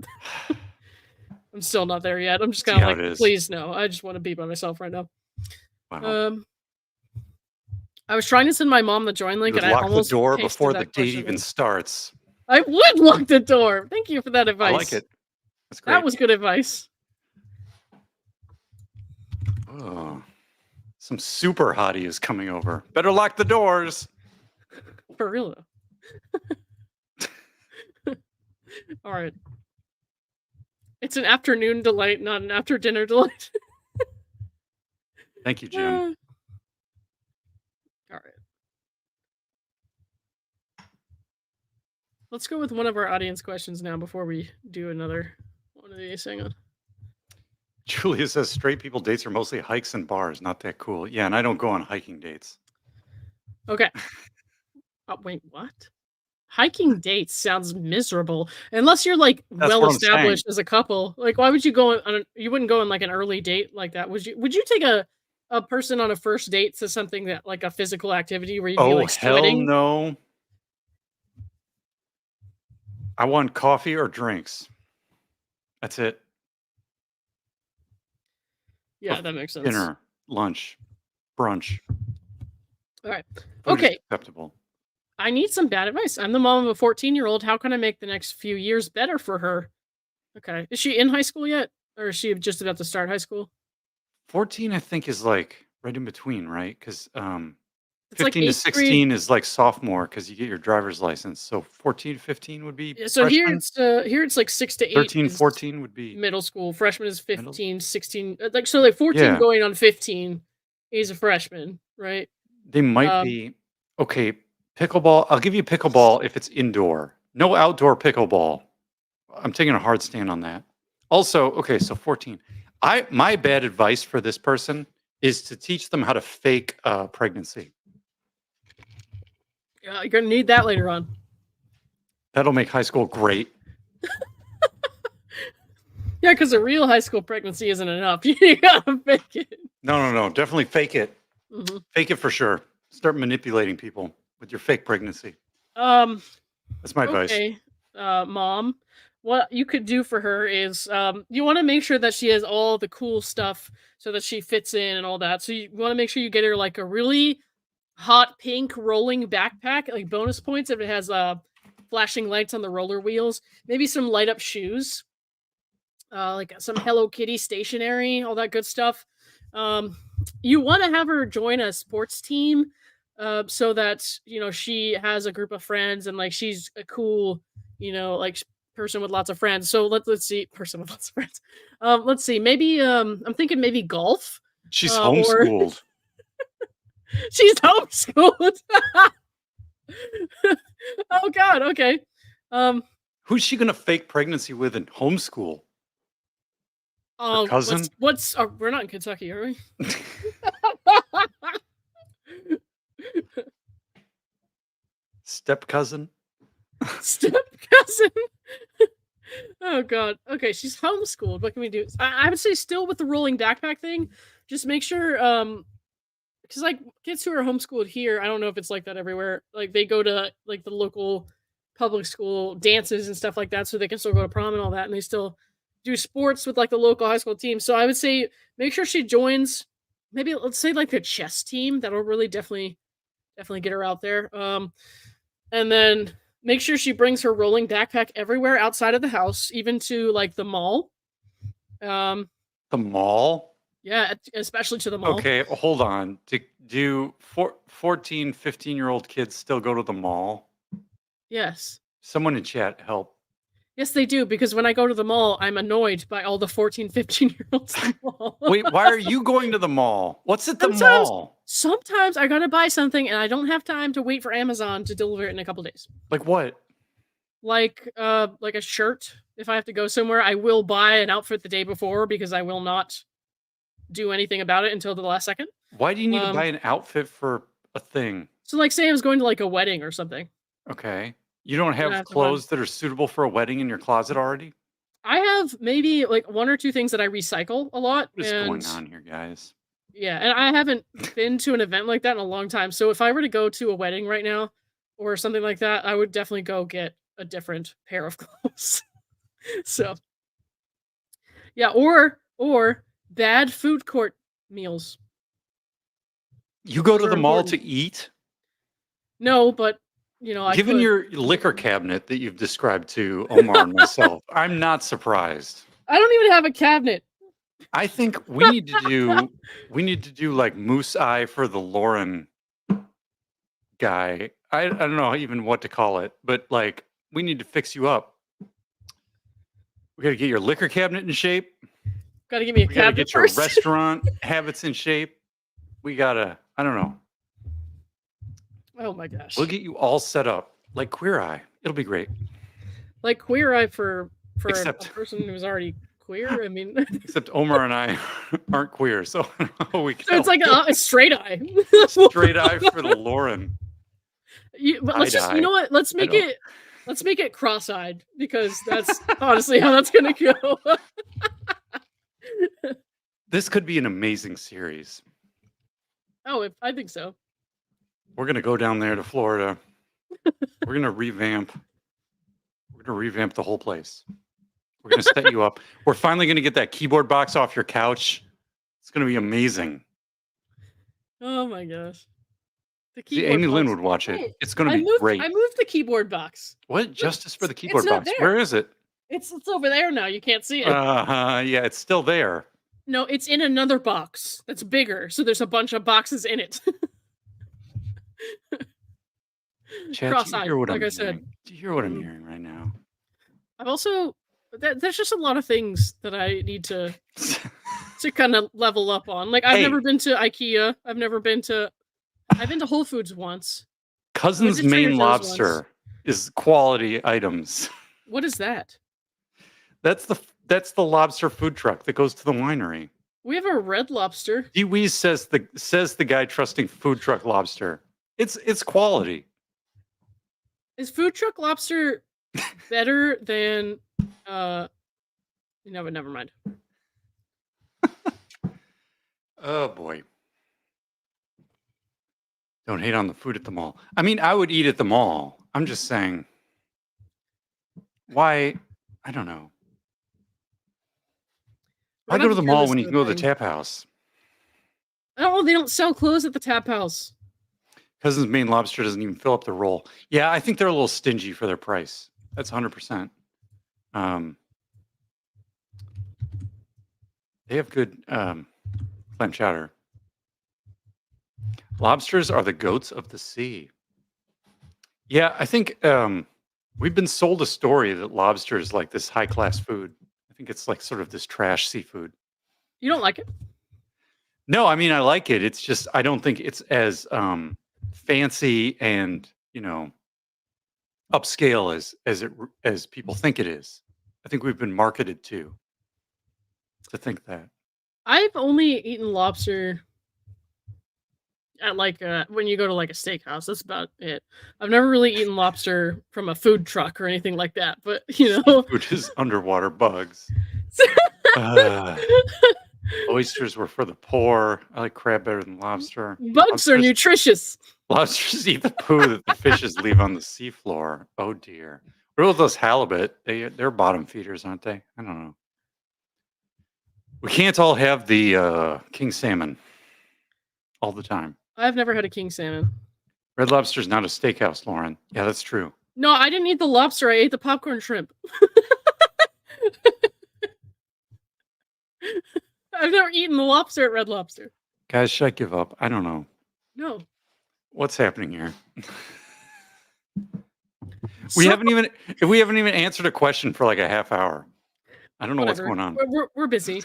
I'm still not there yet. I'm just kind of like, please no. I just want to be by myself right now. Wow. I was trying to send my mom the join link, and I almost locked the door before the date even starts. I would lock the door. Thank you for that advice. I like it. That's great. That was good advice. Oh, some super hottie is coming over. Better lock the doors. For real though. All right. It's an afternoon delight, not an after dinner delight. Thank you, Jim. All right. Let's go with one of our audience questions now before we do another one of these. Hang on. Julia says straight people dates are mostly hikes and bars. Not that cool. Yeah, and I don't go on hiking dates. Okay. Oh, wait, what? Hiking dates sounds miserable. Unless you're like well established as a couple. Like, why would you go on? You wouldn't go on like an early date like that. Would you take a person on a first date to something that like a physical activity where you'd be like sweating? Hell no. I want coffee or drinks. That's it. Yeah, that makes sense. Dinner, lunch, brunch. All right. Food Okay. is acceptable. I need some bad advice. I'm the mom of a 14-year-old. How can I make the next few years better for her? Okay. Is she in high school yet? Or is she just about to start high school? 14, I think, is like right in between, right? Because 15 like to 16 is like sophomore because you get your driver's license. So 14 to 15 would be so freshman. Here it's like 6 to 8. 13, 14 would be middle school. Freshman is 15, 16. Like 14 going on 15 is a freshman, right? They might be okay. Pickleball. I'll give you pickleball if it's indoor. No outdoor pickleball. I'm taking a hard stand on that. Also, okay, so 14. My bad advice for this person is to teach them how to fake pregnancy. Yeah, you're gonna need that later on. That'll make high school great. Yeah, because a real high school pregnancy isn't enough. You gotta fake it. No. Definitely fake it. Mm-hmm. Fake it for sure. Start manipulating people with your fake pregnancy. That's my advice. Okay, mom. What you could do for her is you want to make sure that she has all the cool stuff so that she fits in and all that. So you want to make sure you get her like a really hot pink rolling backpack, like bonus points if it has flashing lights on the roller wheels. Maybe some light up shoes, like some Hello Kitty stationery, all that good stuff. You want to have her join a sports team so that she has a group of friends and like she's a cool like person with lots of friends. So let's see, person with lots of friends. Let's see, maybe I'm thinking maybe golf. She's homeschooled. She's homeschooled. Oh God. Okay. Who's she going to fake pregnancy with and homeschool? Her cousin? What's we're not in Kentucky, are we? Step cousin? Step cousin. Oh god. Okay, she's homeschooled. What can we do? I would say still with the rolling backpack thing, just make sure because like kids who are homeschooled here, I don't know if it's like that everywhere. Like they go to like the local public school dances and stuff like that, so they can still go to prom and all that, and they still do sports with like the local high school team. So I would say make sure she joins. Maybe let's say like the chess team. That'll really definitely get her out there. And then make sure she brings her rolling backpack everywhere outside of the house, even to like the mall. The mall? Yeah, especially to the mall. Okay, hold on. Do 14, 15-year-old kids still go to the mall? Yes. Someone in chat, help. Yes, they do, because when I go to the mall, I'm annoyed by all the 14, 15-year-olds in the mall. Wait, why are you going to the mall? What's at the mall? Sometimes I gotta buy something and I don't have time to wait for Amazon to deliver it in a couple days. Like what? Like a shirt. If I have to go somewhere, I will buy an outfit the day before because I will not do anything about it until the last second. Why do you need to buy an outfit for a thing? So like say I was going to like a wedding or something. Okay. You don't have clothes that are suitable for a wedding in your closet already? I have maybe like one or two things that I recycle a lot. What is going on here, guys? Yeah, and I haven't been to an event like that in a long time. So if I were to go to a wedding right now or something like that, I would definitely go get a different pair of clothes. So yeah, or bad food court meals. You go to the mall to eat? No, but you know, given your liquor cabinet that you've described to Omar and myself, I'm not surprised. I don't even have a cabinet. I think we need to do like moose eye for the Lauren guy. I don't know even what to call it, but like we need to fix you up. We got to get your liquor cabinet in shape. Got to give me a cabinet. Get your restaurant habits in shape. We gotta. I don't know. Oh my gosh. We'll get you all set up like Queer Eye. It'll be great. Like Queer Eye for a person who's already queer. I mean, except Omar and I aren't queer, so I don't know we can. So it's like a straight eye. Straight eye for the Lauren. But let's just, you know what? Let's make it cross-eyed because that's honestly how that's gonna go. This could be an amazing series. Oh, I think so. We're gonna go down there to Florida. We're gonna revamp the whole place. We're gonna set you up. We're finally gonna get that keyboard box off your couch. It's gonna be amazing. Oh my gosh. Amy Lynn would watch it. It's gonna be great. I moved the keyboard box. What? Justice for the keyboard box. There. Where is it? It's over there now. You can't see it. Yeah, it's still there. No, it's in another box that's bigger. So there's a bunch of boxes in it. Cross-eyed, like I said. Do you hear what I'm hearing right now? I've also there's just a lot of things that I need to kind of level up on. Like I've never been to IKEA. I've been to Whole Foods once. Cousin's Maine Lobster is quality items. What is that? That's the lobster food truck that goes to the winery. We have a Red Lobster. DeWeese says the guy trusting food truck lobster. It's quality. Is food truck lobster better than but never mind. Oh boy. Don't hate on the food at the mall. I mean, I would eat at the mall. I'm just saying. Why? I don't know. Why go to the mall when you can go to the tap house? Oh, they don't sell clothes at the tap house. Cousin's Maine Lobster doesn't even fill up the roll. Yeah, I think they're a little stingy for their price. That's 100%. They have good clam chowder. Lobsters are the goats of the sea. Yeah, I think we've been sold a story that lobster is like this high-class food. I think it's like sort of this trash seafood. You don't like it? No, I mean, I like it. It's just, I don't think it's as fancy and, upscale as people think it is. I think we've been marketed to think that. I've only eaten lobster at when you go to like a steakhouse. That's about it. I've never really eaten lobster from a food truck or anything like that. But which is underwater bugs. Oysters were for the poor. I like crab better than lobster. Bugs are nutritious. Lobsters eat the poo that the fishes leave on the seafloor. Oh dear. What about those halibut? They're bottom feeders, aren't they? I don't know. We can't all have the king salmon all the time. I've never had a king salmon. Red Lobster's not a steakhouse, Lauren. Yeah, that's true. No, I didn't eat the lobster. I ate the popcorn shrimp. I've never eaten the lobster at Red Lobster. Guys, should I give up? I don't know. No. What's happening here? We haven't even answered a question for like a half hour. I don't know what's going on. We're busy.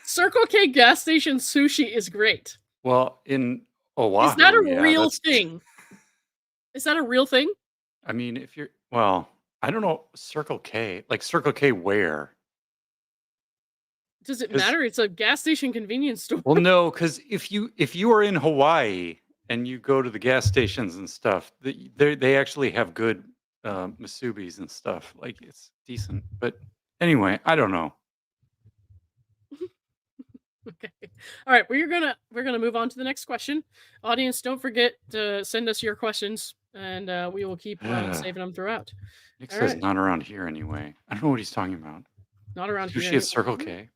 Circle K gas station sushi is great. Well, in Oahu, is that a real thing? Is that a real thing? I mean, I don't know. Circle K, like Circle K where? Does it matter? It's a gas station convenience store. Well, no, because if you are in Hawaii and you go to the gas stations and stuff, they actually have good musubis and stuff. Like it's decent. But anyway, I don't know. Okay. All right. We're gonna move on to the next question. Audience, don't forget to send us your questions, and we will keep saving them throughout. Nick says not around here anyway. I don't know what he's talking about. Not around here. Sushi at Circle K.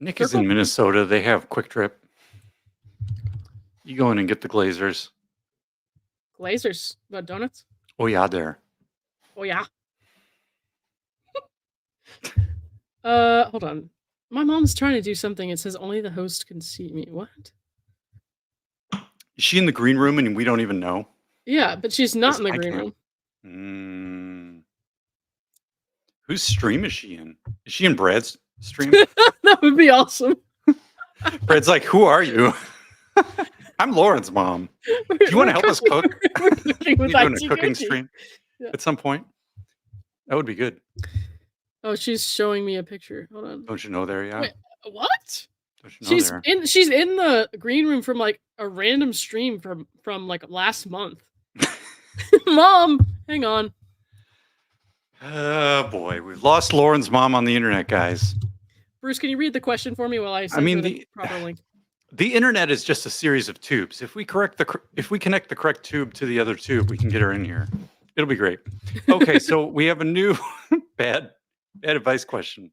Nick is in Minnesota. They have Quick Trip. You go in and get the Glazers. Glazers? What, donuts? Oh yeah, there. Oh yeah. Hold on. My mom's trying to do something. It says only the host can see me. What? Is she in the green room and we don't even know? Yeah, but she's not in the green room. Whose stream is she in? Is she in Brad's stream? That would be awesome. Brad's like, who are you? I'm Lauren's mom. Do you want to help us cook? We're cooking with doing a cooking stream at some point? That would be good. Oh, she's showing me a picture. Hold on. Don't you know there yet? Wait, what? Don't you know She's in the green room from like a random stream from like last month. Mom, hang on. Oh boy, we've lost Lauren's mom on the internet, guys. Bruce, can you read the question for me while I send the proper link? The internet is just a series of tubes. If we connect the correct tube to the other tube, we can get her in here. It'll be great. Okay, so we have a new bad advice question.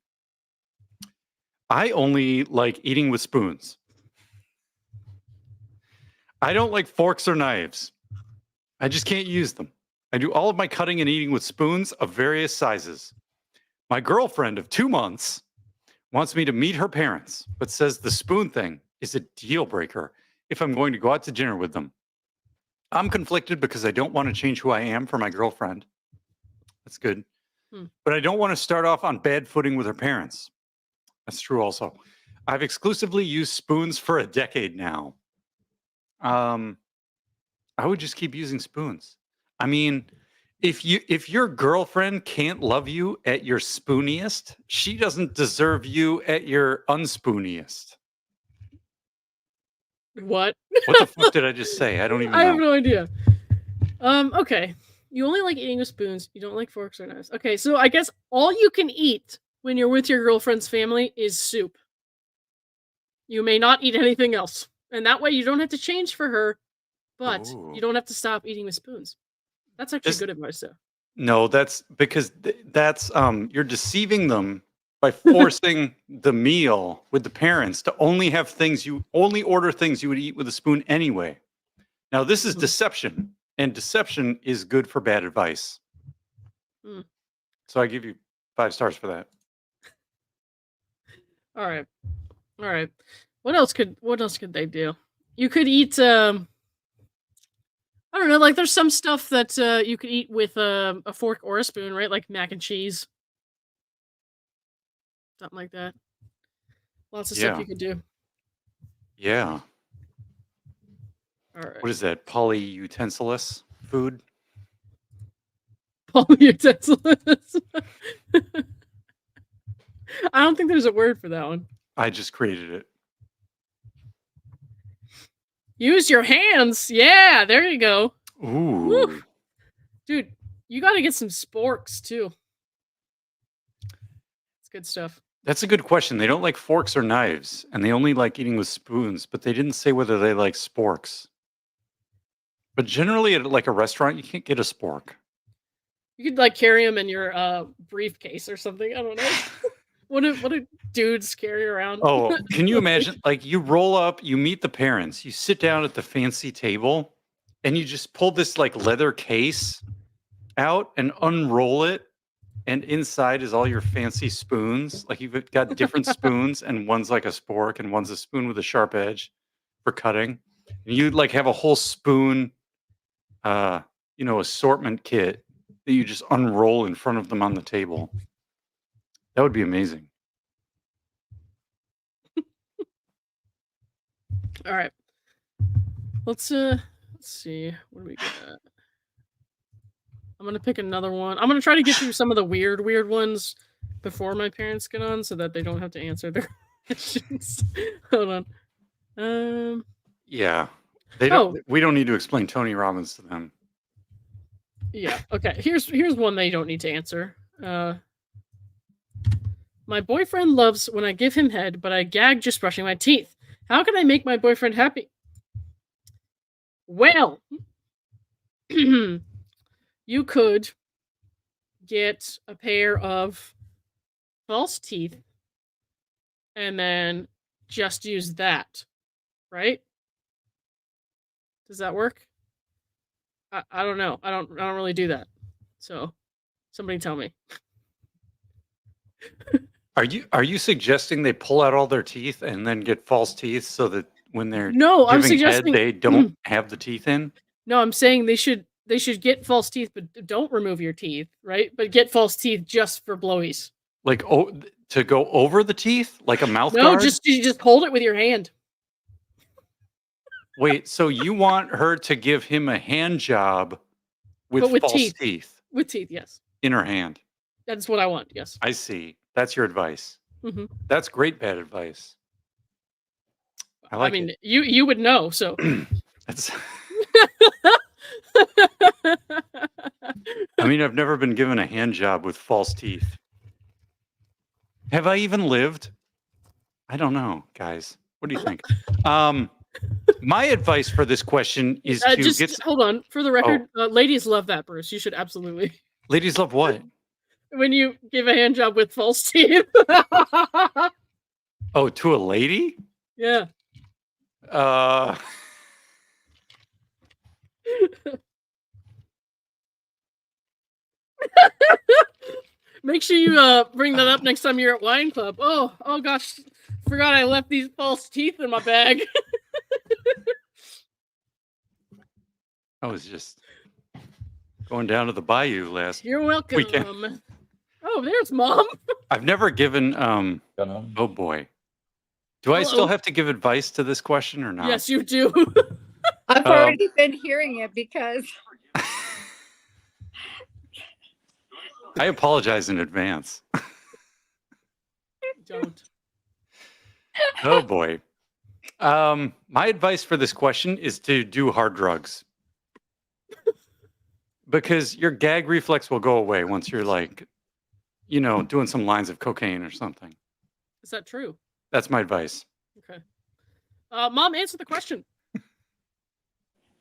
I only like eating with spoons. I don't like forks or knives. I just can't use them. I do all of my cutting and eating with spoons of various sizes. My girlfriend of 2 months wants me to meet her parents, but says the spoon thing is a deal breaker if I'm going to go out to dinner with them. I'm conflicted because I don't want to change who I am for my girlfriend. That's good. But I don't want to start off on bad footing with her parents. That's true also. I've exclusively used spoons for a decade now. I would just keep using spoons. I mean, if your girlfriend can't love you at your spooniest, she doesn't deserve you at your unspooniest. What? What the fuck did I just say? I don't even know. I have no idea. Okay. You only like eating with spoons. You don't like forks or knives. Okay, so I guess all you can eat when you're with your girlfriend's family is soup. You may not eat anything else. And that way you don't have to change for her, but you don't have to stop eating with spoons. That's actually good advice, though. No, that's because that's you're deceiving them by forcing the meal with the parents to only order things you would eat with a spoon anyway. Now, this is deception, and deception is good for bad advice. So I give you 5 stars for that. All right. What else could they do? You could eat I don't know, like there's some stuff that you could eat with a fork or a spoon, right? Like mac and cheese. Something like that. Lots of stuff you could do. Yeah. All right. What is that? Polyutensilous food? Polyutensils. I don't think there's a word for that one. I just created it. Use your hands. Yeah, there you go. Ooh. Woo. Dude, you got to get some sporks too. It's good stuff. That's a good question. They don't like forks or knives, and they only like eating with spoons, but they didn't say whether they like sporks. But generally at like a restaurant, you can't get a spork. You could like carry them in your briefcase or something. I don't know. What do dudes carry around? Oh, can you imagine? Like you roll up, you meet the parents, you sit down at the fancy table, and you just pull this like leather case out and unroll it, and inside is all your fancy spoons. Like you've got different spoons, and one's like a spork, and one's a spoon with a sharp edge for cutting. And you like have a whole spoon, assortment kit that you just unroll in front of them on the table. That would be amazing. All right. Let's see. What do we got? I'm gonna pick another one. I'm gonna try to get through some of the weird ones before my parents get on, so that they don't have to answer their questions. Hold on. Yeah. They don't. We don't need to explain Tony Robbins to them. Yeah. Okay. Here's one they don't need to answer. My boyfriend loves when I give him head, but I gag just brushing my teeth. How can I make my boyfriend happy? Well, you could get a pair of false teeth and then just use that, right? Does that work? I don't know. I don't really do that. So somebody tell me. Are you suggesting they pull out all their teeth and then get false teeth so that when they're I'm giving suggesting head, they don't have the teeth in? No, I'm saying they should get false teeth, but don't remove your teeth, right? But get false teeth just for blowies. Like to go over the teeth, like a mouth guard? No, you just hold it with your hand. Wait, so you want her to give him a hand job with false teeth? With teeth, yes. In her hand. That's what I want, yes. I see. That's your advice. Mm-hmm. That's great bad advice. I mean, it. You would know, so. That's. I mean, I've never been given a hand job with false teeth. Have I even lived? I don't know, guys. What do you think? My advice for this question is to hold on. For the record, ladies love that, Bruce. You should absolutely. Ladies love what? When you give a hand job with false teeth. Oh, to a lady? Yeah. Make sure you bring that up next time you're at Wine Club. Oh gosh, forgot I left these false teeth in my bag. I was just going down to the bayou last. You're welcome. Weekend. Oh, there's Mom. I've never given. Oh boy, do I still have to give advice to this question or not? Yes, you do. I've already been hearing it because. I apologize in advance. Don't. Oh boy. My advice for this question is to do hard drugs. Because your gag reflex will go away once you're like, doing some lines of cocaine or something. Is that true? That's my advice. Okay. Mom, answer the question.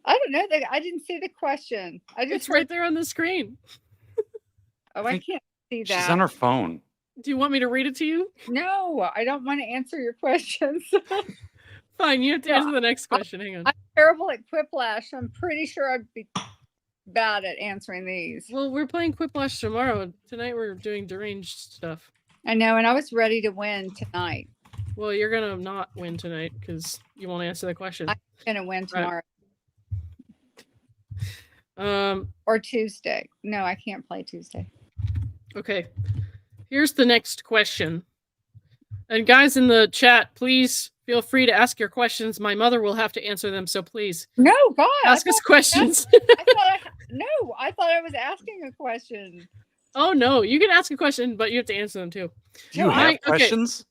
I don't know. I didn't see the question. It's right there on the screen. Oh, I can't see that. She's on her phone. Do you want me to read it to you? No, I don't want to answer your questions. Fine, you have to answer the next question. Hang on. I'm terrible at Quiplash. I'm pretty sure I'd be bad at answering these. Well, we're playing Quiplash tomorrow. Tonight we're doing deranged stuff. I know, and I was ready to win tonight. Well, you're going to not win tonight because you won't answer the question. I'm going to win tomorrow. Right. Or Tuesday. No, I can't play Tuesday. Okay. Here's the next question. And guys in the chat, please feel free to ask your questions. My mother will have to answer them, so please. No, God. Ask us questions. No, I thought I was asking a question. Oh no, you can ask a question, but you have to answer them too. Do you have questions?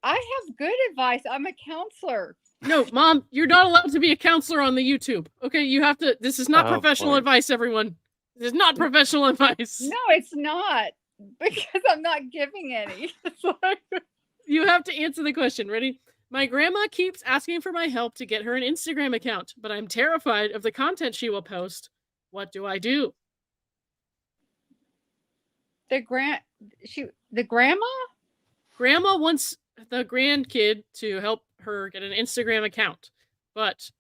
I have good advice. I'm a counselor. No, Mom, you're not allowed to be a counselor on the YouTube. Okay, you have to. This is not professional advice, everyone. This is not professional advice. No, it's not, because I'm not giving any. You have to answer the question. Ready? My grandma keeps asking for my help to get her an Instagram account, but I'm terrified of the content she will post. What do I do? The grandma? Grandma wants the grandkid to help her get an Instagram account, but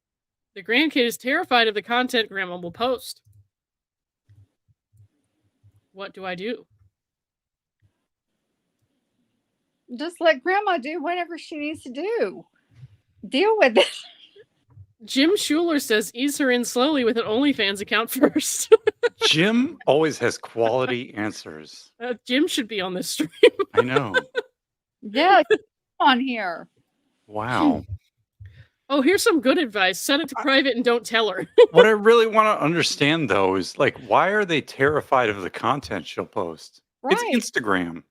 the grandkid is terrified of the content grandma will post. What do I do? Just let grandma do whatever she needs to do. Deal with it. Jim Schuler says ease her in slowly with an OnlyFans account first. Jim always has quality answers. Jim should be on this stream. I know. Yeah, on here. Wow. Oh, here's some good advice. Set it to private and don't tell her. What I really want to understand, though, is like, why are they terrified of the content she'll post? Right. It's Instagram.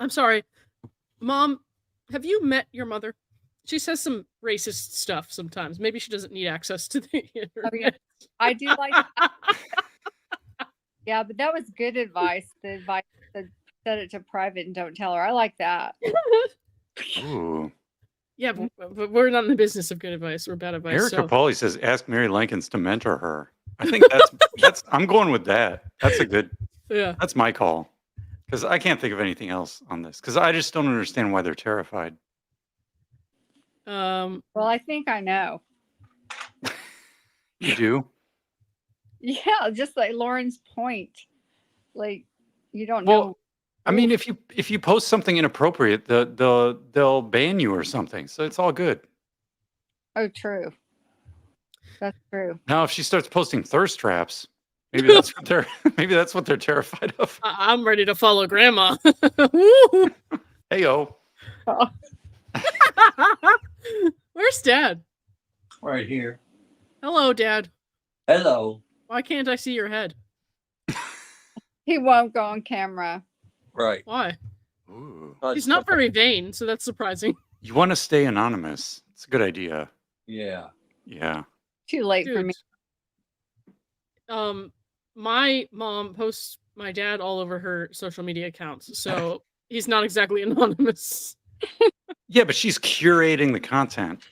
I'm sorry. Mom, have you met your mother? She says some racist stuff sometimes. Maybe she doesn't need access to the internet. Oh, yeah. I do like that. Yeah, but that was good advice. The advice to set it to private and don't tell her. I like that. Ooh. Yeah, but we're not in the business of good advice or bad advice. Erica Pauly says, ask Mary Lankins to mentor her. I think that's I'm going with that. That's a good, that's my call. Because I can't think of anything else on this. Because I just don't understand why they're terrified. Well, I think I know. You do? Yeah, just like Lauren's point. Like, you don't know. I mean, if you post something inappropriate, they'll ban you or something. So it's all good. Oh, true. That's true. Now, if she starts posting thirst traps, maybe that's what they're terrified of. I'm ready to follow Grandma. Heyo. Oh. Where's Dad? Right here. Hello, Dad. Hello. Why can't I see your head? He won't go on camera. Right. Why? Ooh. He's not very vain, so that's surprising. You want to stay anonymous. It's a good idea. Yeah. Yeah. Too late for me. My mom posts my dad all over her social media accounts, so he's not exactly anonymous. Yeah, but she's curating the content.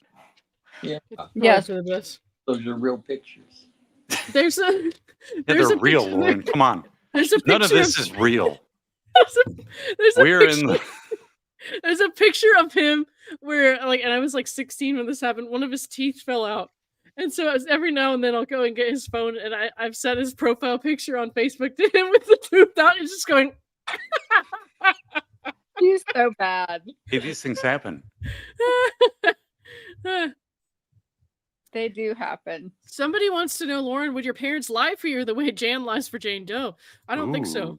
Yeah. Yes. Those are real pictures. There's a they're real, Lauren. Come on. None of this is real. There's a picture of him where, like, and I was like 16 when this happened. One of his teeth fell out, and so every now and then I'll go and get his phone, and I've set his profile picture on Facebook to him with the tooth out. He's just going. He's so bad. Hey, these things happen. They do happen. Somebody wants to know, Lauren, would your parents lie for you the way Jan lies for Jane Doe? I don't think so.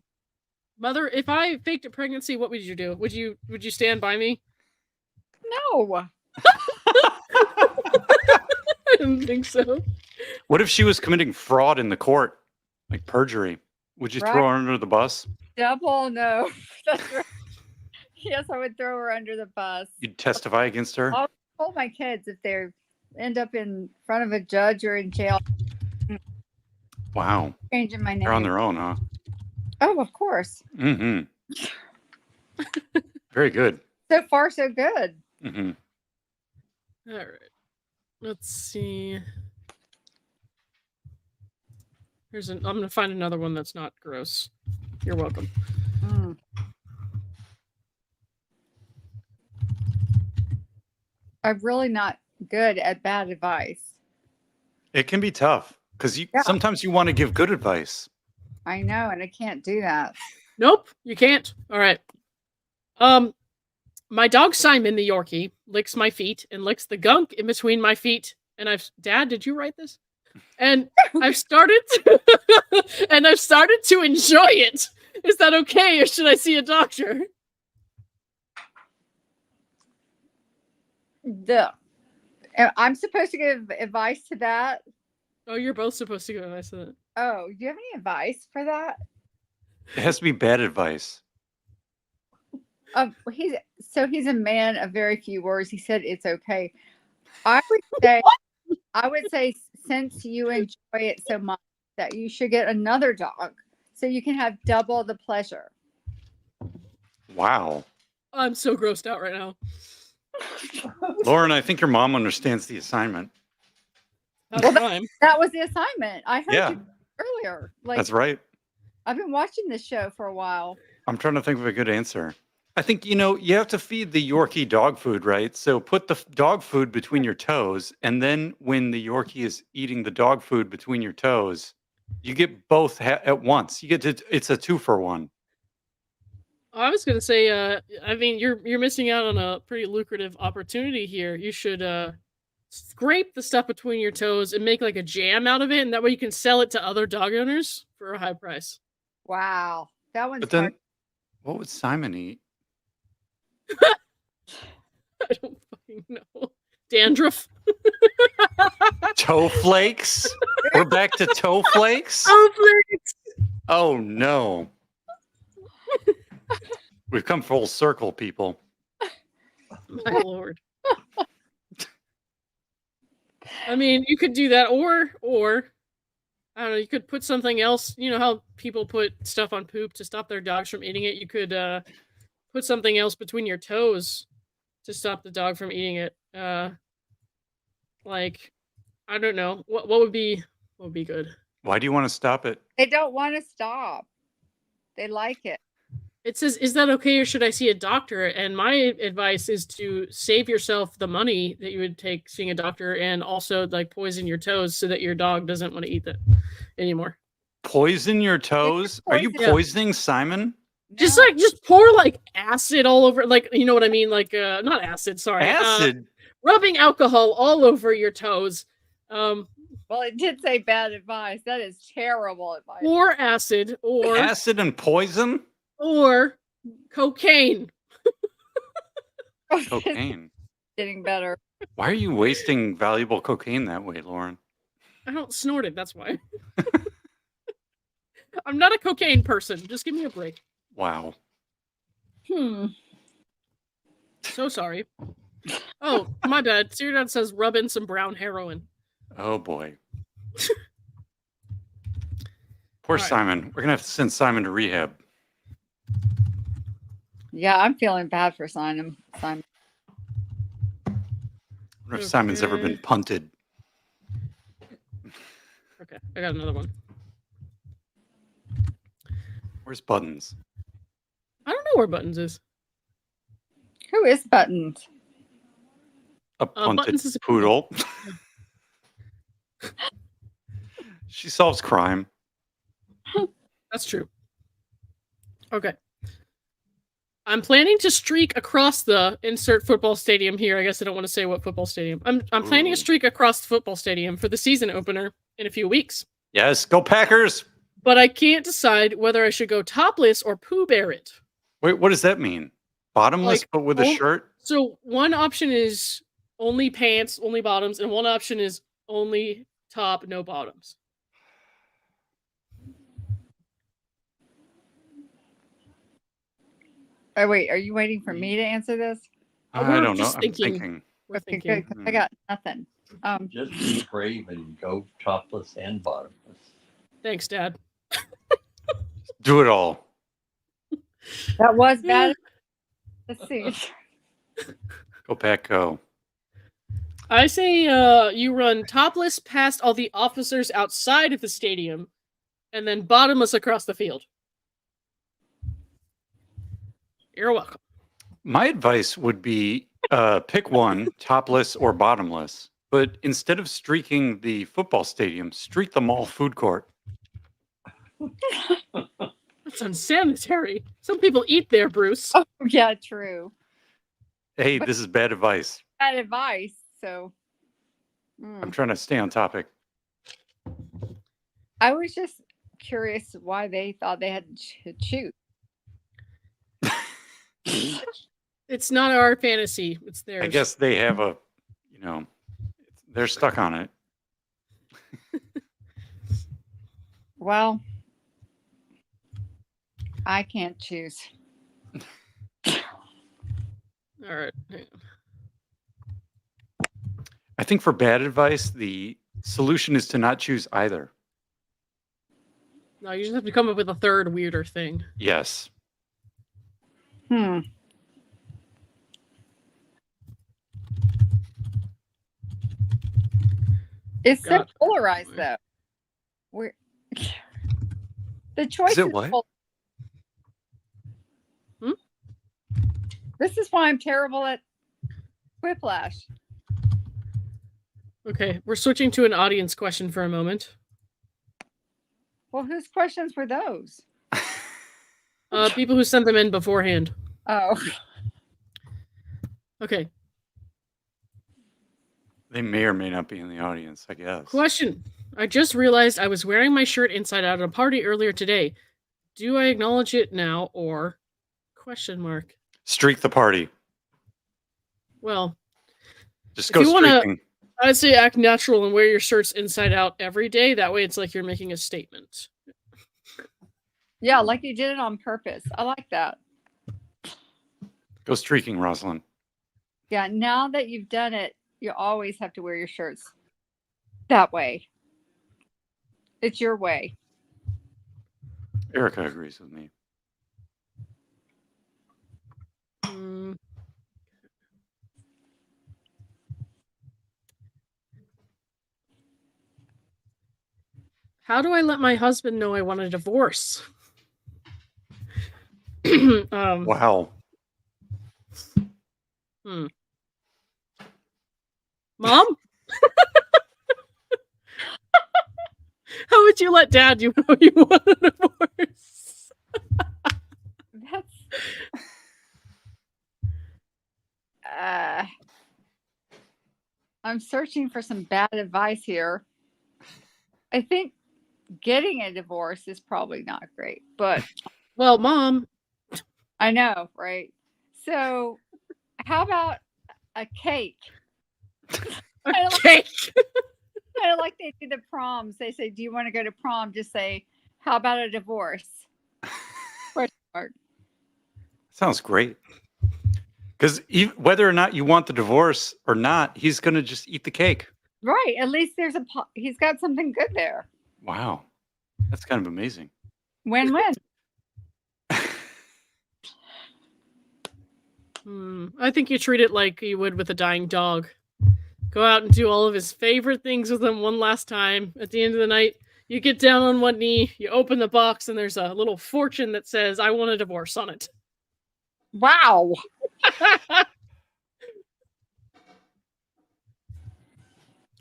Mother, if I faked a pregnancy, what would you do? Would you stand by me? No. I didn't think so. What if she was committing fraud in the court, like perjury? Would you throw her under the bus? Double no. That's right. Yes, I would throw her under the bus. You'd testify against her? I'll told my kids if they end up in front of a judge or in jail. Wow. Changing my name. They're on their own, huh? Oh, of course. Mm-hmm. Very good. So far, so good. Mm-hmm. All right. Let's see. I'm going to find another one that's not gross. You're welcome. I'm really not good at bad advice. It can be tough because sometimes you want to give good advice. I know, and I can't do that. Nope, you can't. All right. My dog Simon, the Yorkie, licks my feet and licks the gunk in between my feet. And Dad, did you write this? And I've started to enjoy it. Is that okay, or should I see a doctor? I'm supposed to give advice to that. Oh, you're both supposed to give advice to that. Oh, do you have any advice for that? It has to be bad advice. He's a man of very few words. He said it's okay. I would say since you enjoy it so much that you should get another dog so you can have double the pleasure. Wow. I'm so grossed out right now. Lauren, I think your mom understands the assignment. That was the assignment. I heard you earlier. That's right. I've been watching this show for a while. I'm trying to think of a good answer. I think, you have to feed the Yorkie dog food, right? So put the dog food between your toes. And then when the Yorkie is eating the dog food between your toes, you get both at once. It's a 2-for-1. I was going to say, I mean, you're missing out on a pretty lucrative opportunity here. You should scrape the stuff between your toes and make like a jam out of it. And that way you can sell it to other dog owners for a high price. Wow. That one's But then, hard. what would Simon eat? I don't fucking know. Dandruff. Toe flakes? We're back to toe flakes? Toe flakes! Oh, no. We've come full circle, people. My lord. I mean, you could do that, or I don't know, you could put something else. You know how people put stuff on poop to stop their dogs from eating it? You could put something else between your toes to stop the dog from eating it. Like, I don't know. What would be good? Why do you want to stop it? They don't want to stop. They like it. It says, is that okay or should I see a doctor? And my advice is to save yourself the money that you would take seeing a doctor and also like poison your toes so that your dog doesn't want to eat it anymore. Poison your toes? Are you poisoning Simon? No. Just pour like acid all over, like, you know what I mean? Like, not acid, sorry. Acid? Rubbing alcohol all over your toes. Well, it did say bad advice. That is terrible advice. Or acid, or acid and poison? Or cocaine. Cocaine. Getting better. Why are you wasting valuable cocaine that way, Lauren? I don't snort it, that's why. I'm not a cocaine person. Just give me a break. Wow. So sorry. Oh, my bad. Dear Dad says rub in some brown heroin. Oh, boy. Poor Simon. We're going to have to send Simon to rehab. Yeah, I'm feeling bad for Simon. I wonder if Simon's ever been punted. Okay, I got another one. Where's Buttons? I don't know where Buttons is. Who is Buttons? A punted Buttons is a poodle. She solves crime. That's true. Okay. I'm planning to streak across the insert football stadium here. I guess I don't want to say what football stadium. I'm planning a streak across the football stadium for the season opener in a few weeks. Yes, go Packers! But I can't decide whether I should go topless or Pooh Bear it. Wait, what does that mean? Bottomless, but with a shirt? So one option is only pants, only bottoms, and one option is only top, no bottoms. Oh, wait, are you waiting for me to answer this? I don't know. I'm thinking. We're Okay, thinking. good. I got nothing. Just be brave and go topless and bottomless. Thanks, Dad. Do it all. That was bad. Let's see. Go Pack, go. I say you run topless past all the officers outside of the stadium and then bottomless across the field. You're welcome. My advice would be pick one, topless or bottomless. But instead of streaking the football stadium, streak the mall food court. That's unsanitary. Some people eat there, Bruce. Oh, yeah, true. Hey, this is bad advice. Bad advice. So I'm trying to stay on topic. I was just curious why they thought they had to choose. It's not our fantasy. It's theirs. I guess they have they're stuck on it. Well, I can't choose. All right. I think for bad advice, the solution is to not choose either. No, you just have to come up with a third weirder thing. Yes. It's so polarized, though. The choice is it what? This is why I'm terrible at Quiplash. Okay, we're switching to an audience question for a moment. Well, whose questions were those? People who sent them in beforehand. Oh. Okay. They may or may not be in the audience, I guess. Question. I just realized I was wearing my shirt inside out at a party earlier today. Do I acknowledge it now or question mark? Streak the party. Well, just go streaking. I'd say act natural and wear your shirts inside out every day. That way it's like you're making a statement. Yeah, like you did it on purpose. I like that. Go streaking, Rosalind. Yeah, now that you've done it, you always have to wear your shirts that way. It's your way. Erica agrees with me. How do I let my husband know I want a divorce? Wow. Mom? How would you let Dad know you want a divorce? I'm searching for some bad advice here. I think getting a divorce is probably not great, but well, Mom, I know, right? So, how about a cake? Cake. Kind of like they do the proms. They say, "Do you want to go to prom?" Just say, "How about a divorce?" Question mark. Sounds great. Because whether or not you want the divorce or not, he's going to just eat the cake. Right. At least he's got something good there. Wow. That's kind of amazing. Win-win. I think you treat it like you would with a dying dog. Go out and do all of his favorite things with him one last time. At the end of the night, you get down on one knee, you open the box, and there's a little fortune that says, "I want a divorce" on it. Wow.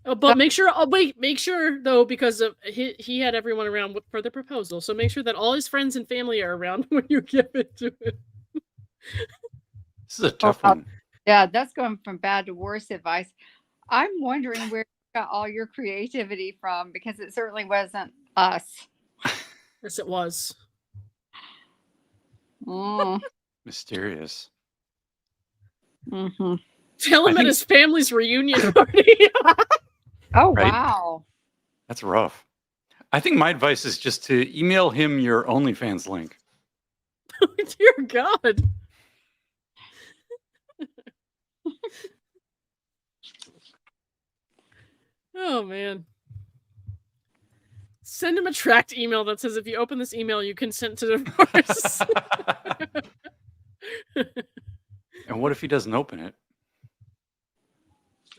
But make sure, make sure though, because he had everyone around for the proposal. So make sure that all his friends and family are around when you give it to him. This is a tough one. Yeah, that's going from bad to worse advice. I'm wondering where you got all your creativity from, because it certainly wasn't us. Yes, it was. Mysterious. Mm-hmm. Tell him at his family's reunion party. Oh, right? Wow. That's rough. I think my advice is just to email him your OnlyFans link. Oh, dear God. Oh, man. Send him a tracked email that says, if you open this email, you consent to divorce. And what if he doesn't open it?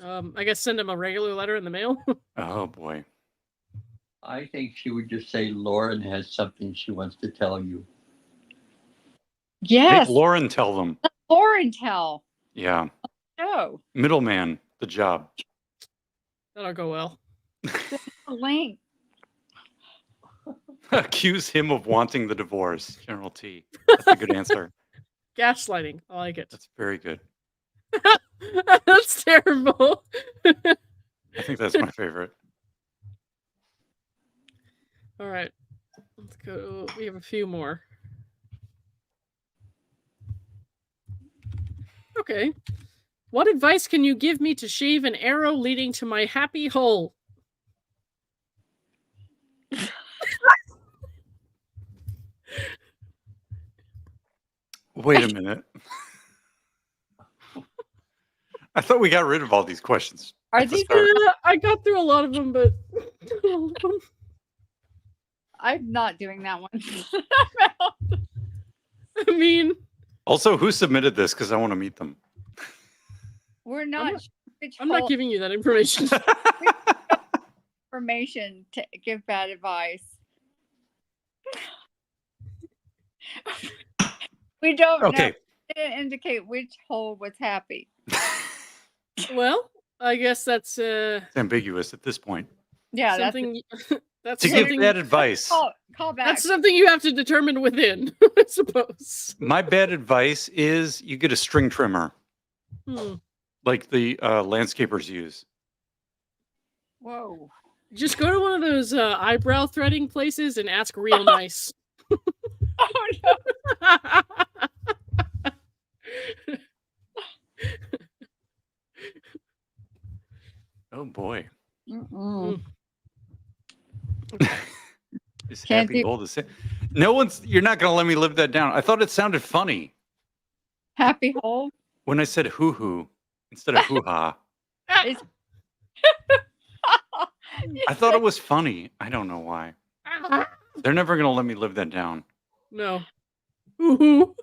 I guess send him a regular letter in the mail. Oh, boy. I think she would just say Lauren has something she wants to tell you. Yes. Make Lauren tell them. Let Lauren tell. Yeah. Oh. Middleman, the job. That'll go well. The link. Accuse him of wanting the divorce. General T. That's a good answer. Gaslighting. I like it. That's very good. That's terrible. I think that's my favorite. All right. Let's go. We have a few more. Okay. What advice can you give me to shave an arrow leading to my happy hole? wait a minute. I thought we got rid of all these questions. Are these? I got through a lot of them, but I'm not doing that one. I mean, also, who submitted this? Because I want to meet them. We're not. I'm not giving you that information. Information to give bad advice. We don't know. Okay. It didn't indicate which hole was happy. Well, I guess that's It's ambiguous at this point. Yeah, something. That's to something, give bad advice. Call back. That's something you have to determine within, I suppose. My bad advice is you get a string trimmer, like the landscapers use. Whoa. Just go to one of those eyebrow threading places and ask real nice. Oh no. Oh boy. Is Can't happy do- all the same? No one's. You're not going to let me live that down. I thought it sounded funny Happy hole. when I said hoo hoo instead of hoo ha. It's- I thought it was funny. I don't know why. They're never going to let me live that down. No. Hoo-hoo.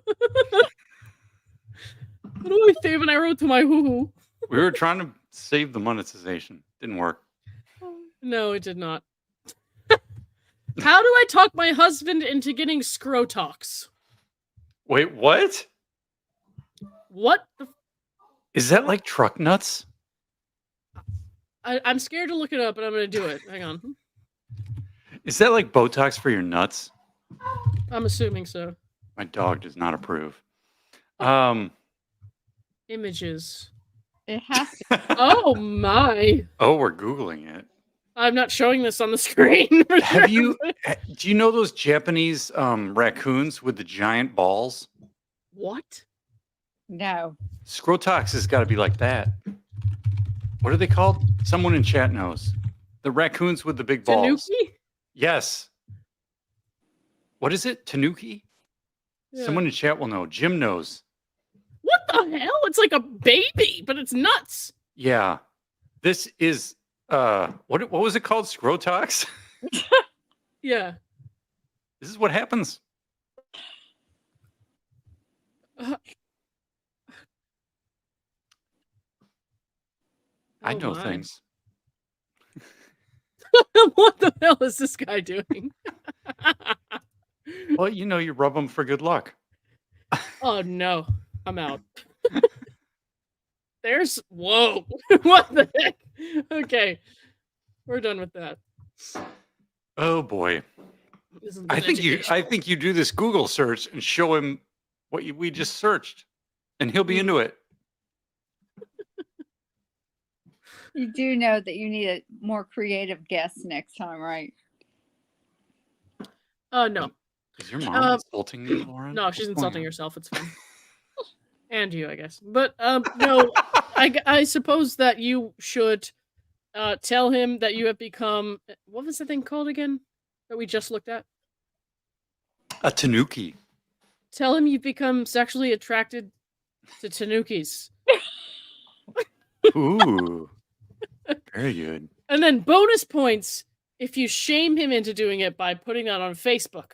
What do I say when I wrote to my hoo-hoo? We were trying to save the monetization. Didn't work. No, it did not. How do I talk my husband into getting Scrotox? Wait, what? What the... Is that like truck nuts? I'm scared to look it up, but I'm going to do it. Hang on. Is that like Botox for your nuts? I'm assuming so. My dog does not approve. Images. It has to. Oh my. Oh, we're Googling it. I'm not showing this on the screen. Have you? Do you know those Japanese raccoons with the giant balls? What? No. Scrotox has got to be like that. What are they called? Someone in chat knows. The raccoons with the big balls. Tanuki? Yes. What is it? Tanuki? Yeah. Someone in chat will know. Jim knows. What the hell? It's like a baby, but it's nuts. Yeah. This is what was it called? Scrotox? Yeah. This is what happens. I know things. What the hell is this guy doing? Well, you know, you rub them for good luck. Oh no, I'm out. There's whoa. What the heck? Okay, we're done with that. Oh boy. This is I good think you do this Google search and show him what we just searched, and he'll be into it. You do know that you need a more creative guest next time, right? Oh no. Is your mom insulting you, Lauren? No, she's insulting herself. It's fine. And you, I guess. But no, I suppose that you should tell him that you have become, what was the thing called again that we just looked at? A tanuki. Tell him you've become sexually attracted to tanukis. Ooh. Very good. And then bonus points if you shame him into doing it by putting that on Facebook.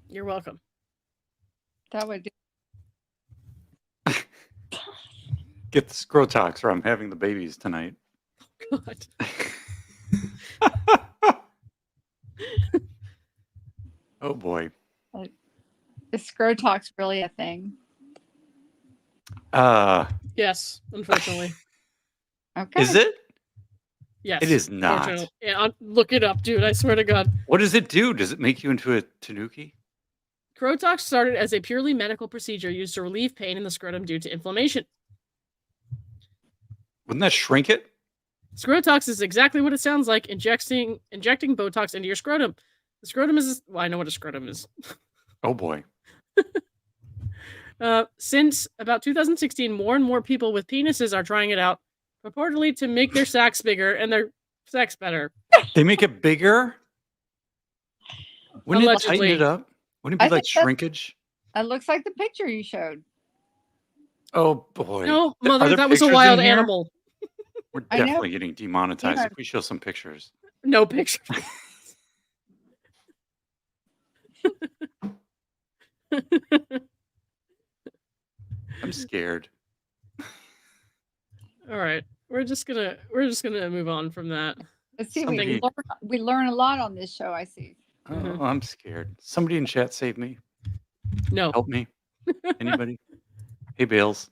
You're welcome. That would do. Get the Scrotox or I'm having the babies tonight. God. Oh boy. Is Scrotox really a thing? Yes, unfortunately. Okay. Is it? Yes. It is not. Yeah, look it up, dude. I swear to God. What does it do? Does it make you into a tanuki? Scrotox started as a purely medical procedure used to relieve pain in the scrotum due to inflammation. Wouldn't that shrink it? Scrotox is exactly what it sounds like, injecting Botox into your scrotum. The scrotum is... Well, I know what a scrotum is. Oh, boy. Since about 2016, more and more people with penises are trying it out, purportedly to make their sacks bigger and their sex better. They make it bigger? Wouldn't it tighten Allegedly. it up? Wouldn't it be like shrinkage? That looks like the picture you showed. Oh boy. No, mother, that was a wild animal. We're definitely getting demonetized if we show some pictures. No picture. I'm scared. All right. We're just gonna move on from that. Let's see, we learn a lot on this show, I see. Oh, I'm scared. Somebody in chat save me. No. Help me. Anybody? Hey, Bales.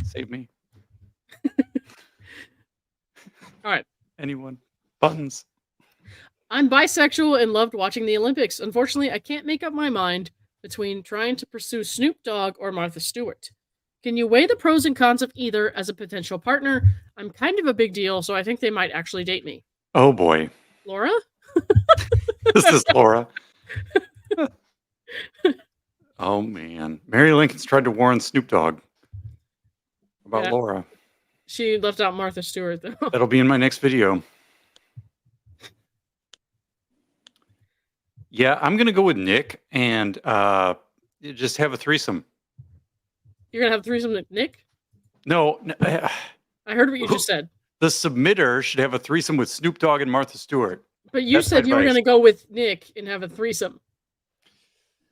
Save me. All right. Anyone? Buttons. I'm bisexual and loved watching the Olympics. Unfortunately, I can't make up my mind between trying to pursue Snoop Dogg or Martha Stewart. Can you weigh the pros and cons of either as a potential partner? I'm kind of a big deal, so I think they might actually date me. Oh, boy. Laura? This is Laura. Oh, man. Mary Lincoln's tried to warn Snoop Dogg about Laura. She left out Martha Stewart, though. That'll be in my next video. Yeah, I'm going to go with Nick and just have a threesome. You're going to have a threesome with Nick? No. I heard what you just said. The submitter should have a threesome with Snoop Dogg and Martha Stewart. But you said you were going to go with Nick and have a threesome.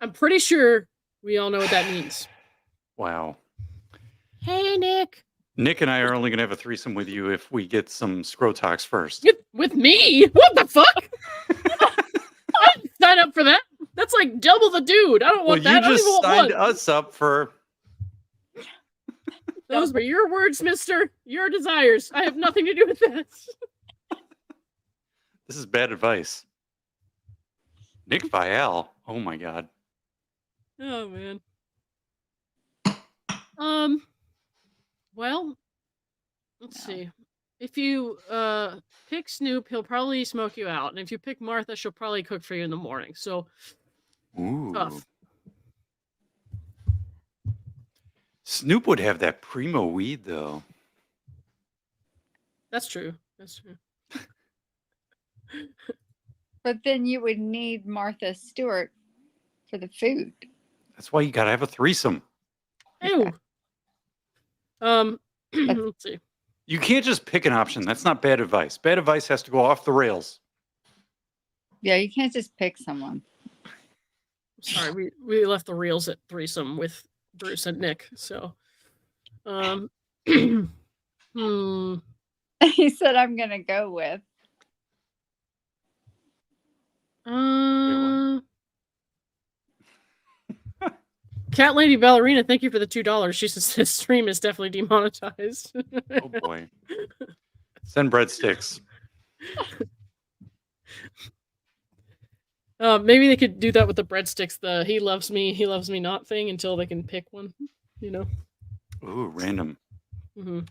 I'm pretty sure we all know what that means. Wow. Hey, Nick. Nick and I are only going to have a threesome with you if we get some Scrotox first. With me? What the fuck? I didn't sign up for that. That's like double the dude. I don't want that. You just signed us up for... Those were your words, mister. Your desires. I have nothing to do with that. This is bad advice. Nick Vial. Oh my God. Oh man. Well, let's see. If you pick Snoop, he'll probably smoke you out, and if you pick Martha, she'll probably cook for you in the morning. So, tough. Snoop would have that primo weed, though. That's true. That's true. But then you would need Martha Stewart for the food. That's why you gotta have a threesome. Ew. Let's see. You can't just pick an option. That's not bad advice. Bad advice has to go off the rails. Yeah, you can't just pick someone. Sorry, we left the reels at threesome with Bruce and Nick. So, He said, "I'm gonna go with." Cat Lady Ballerina, thank you for the $2. She says this stream is definitely demonetized. Oh boy. Send breadsticks. Maybe they could do that with the breadsticks, the he loves me not thing until they can pick one, you know. Ooh, random.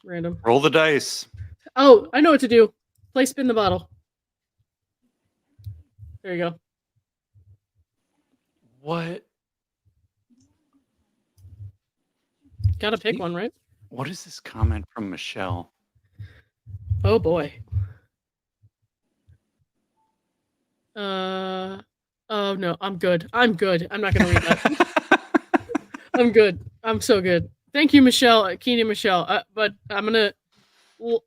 Random. Roll the dice. Oh, I know what to do. Play spin the bottle. There you go. What? Gotta pick one, right? What is this comment from Michelle? Oh boy. Oh no, I'm good. I'm not gonna read that. I'm good. I'm so good. Thank you, Michelle, Keenan Michelle. But I'm gonna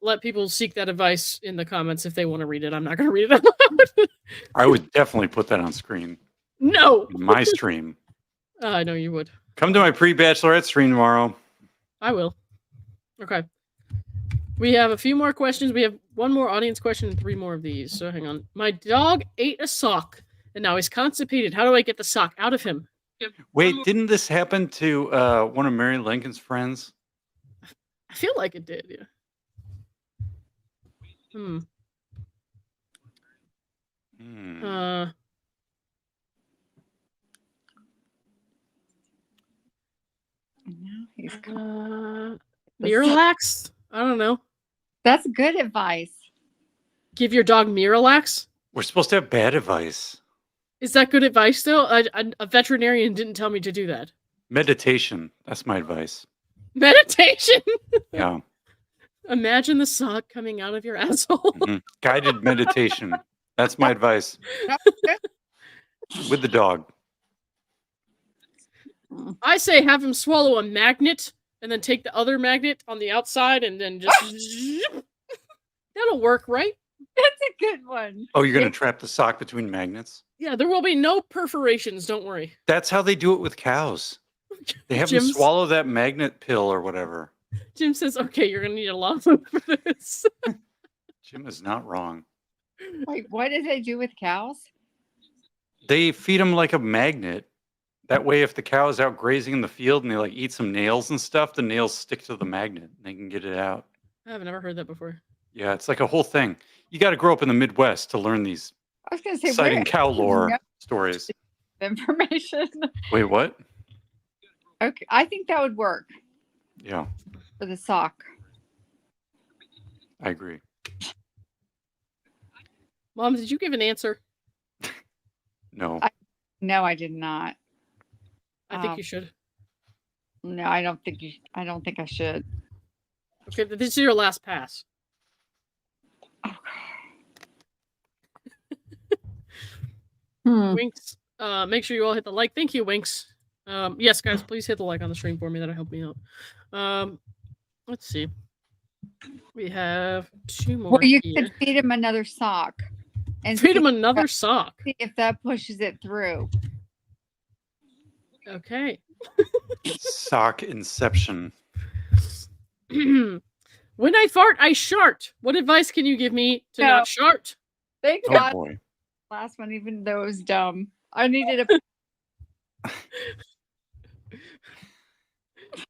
let people seek that advice in the comments if they want to read it. I'm not gonna read it out loud. I would definitely put that on screen. No. In my stream. I know you would. Come to my pre-bachelorette stream tomorrow. I will. Okay. We have a few more questions. We have one more audience question and 3 more of these. So hang on. My dog ate a sock and now he's constipated. How do I get the sock out of him? Wait, didn't this happen to one of Mary Lincoln's friends? I feel like it did, yeah. Miralax? I don't know. That's good advice. Give your dog Miralax? We're supposed to have bad advice. Is that good advice, though? A veterinarian didn't tell me to do that. Meditation. That's my advice. Meditation? Yeah. Imagine the sock coming out of your asshole. Guided meditation. That's my advice. With the dog. I say have him swallow a magnet and then take the other magnet on the outside and then just... That'll work, right? That's a good one. Oh, you're going to trap the sock between magnets? Yeah, there will be no perforations, don't worry. That's how they do it with cows. They have them swallow that magnet pill or whatever. Jim says, okay, you're going to need a lot of food for this. Jim is not wrong. Wait, what did they do with cows? They feed them like a magnet. That way, if the cow is out grazing in the field and they like eat some nails and stuff, the nails stick to the magnet and they can get it out. I've never heard that before. Yeah, it's like a whole thing. You got to grow up in the Midwest to learn these exciting cow lore stories. Information. Wait, what? Okay, I think that would work. Yeah. For the sock. I agree. Mom, did you give an answer? No. No, I did not. I think you should. No, I don't think I should. Okay, this is your last pass. Winks, make sure you all hit the like. Thank you, Winks. Yes, guys, please hit the like on the stream for me. That'll help me out. Let's see. We have 2 more. Well, you here. could feed him another sock. And feed him another sock. See if that pushes it through. Okay. Sock inception. When I fart, I shart. What advice can you give me to not shart? Thank Oh God. boy. Last one, even though it was dumb. I needed a.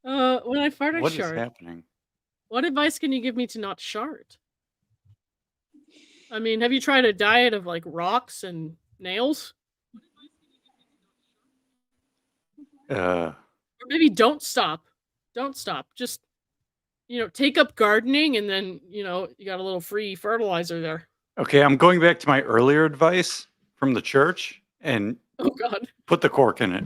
When I fart, I What shart. is happening? What advice can you give me to not shart? I mean, have you tried a diet of like rocks and nails? Or maybe don't stop. Don't stop. Just, take up gardening and then, you got a little free fertilizer there. Okay, I'm going back to my earlier advice from the church and oh God, put the cork in it.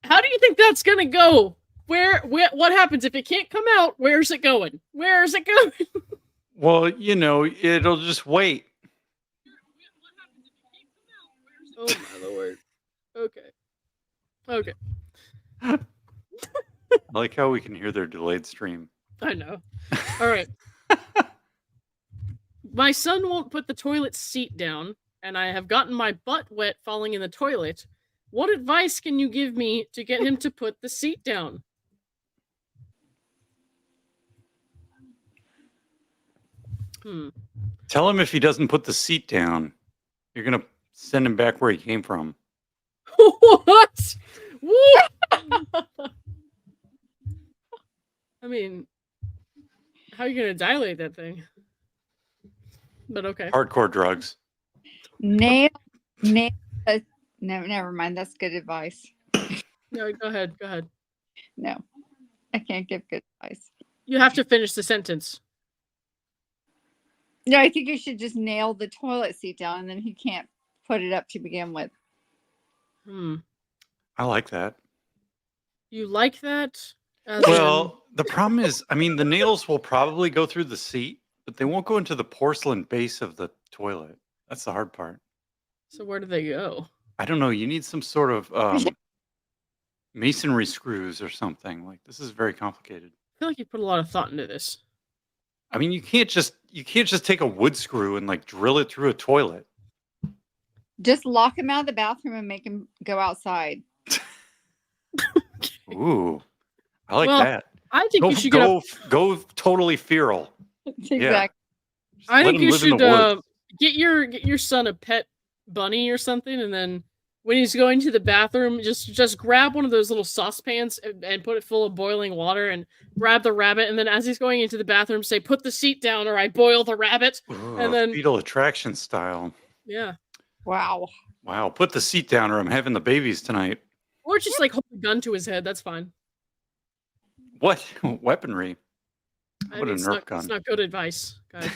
How do you think that's gonna go? What happens if it can't come out? Where's it going? Where's it going? Well, it'll just wait. Oh my Lord. Okay. I like how we can hear their delayed stream. I know. All right. My son won't put the toilet seat down, and I have gotten my butt wet falling in the toilet. What advice can you give me to get him to put the seat down? Tell him if he doesn't put the seat down, you're going to send him back where he came from. What? I mean, how are you going to dilate that thing? But okay. Hardcore drugs. Nail. No, never mind. That's good advice. No, go ahead. No, I can't give good advice. You have to finish the sentence. No, I think you should just nail the toilet seat down and then he can't put it up to begin with. I like that. You like that? The problem is, the nails will probably go through the seat, but they won't go into the porcelain base of the toilet. That's the hard part. So where do they go? I don't know. You need some sort of masonry screws or something. Like, this is very complicated. I feel like you put a lot of thought into this. You can't just take a wood screw and like drill it through a toilet. Just lock him out of the bathroom and make him go outside. Ooh, I like that. I think you should go totally feral. Exactly. Yeah. I think you should get your son a pet bunny or something, and then when he's going to the bathroom, just grab one of those little saucepans and put it full of boiling water and grab the rabbit, and then as he's going into the bathroom, say, "Put the seat down, or I boil the rabbit." Ooh, and then fetal attraction style. Yeah. Wow. Put the seat down, or I'm having the babies tonight. Or just like hold a gun to his head. That's fine. What weaponry? What a Nerf gun! It's not good advice, guys.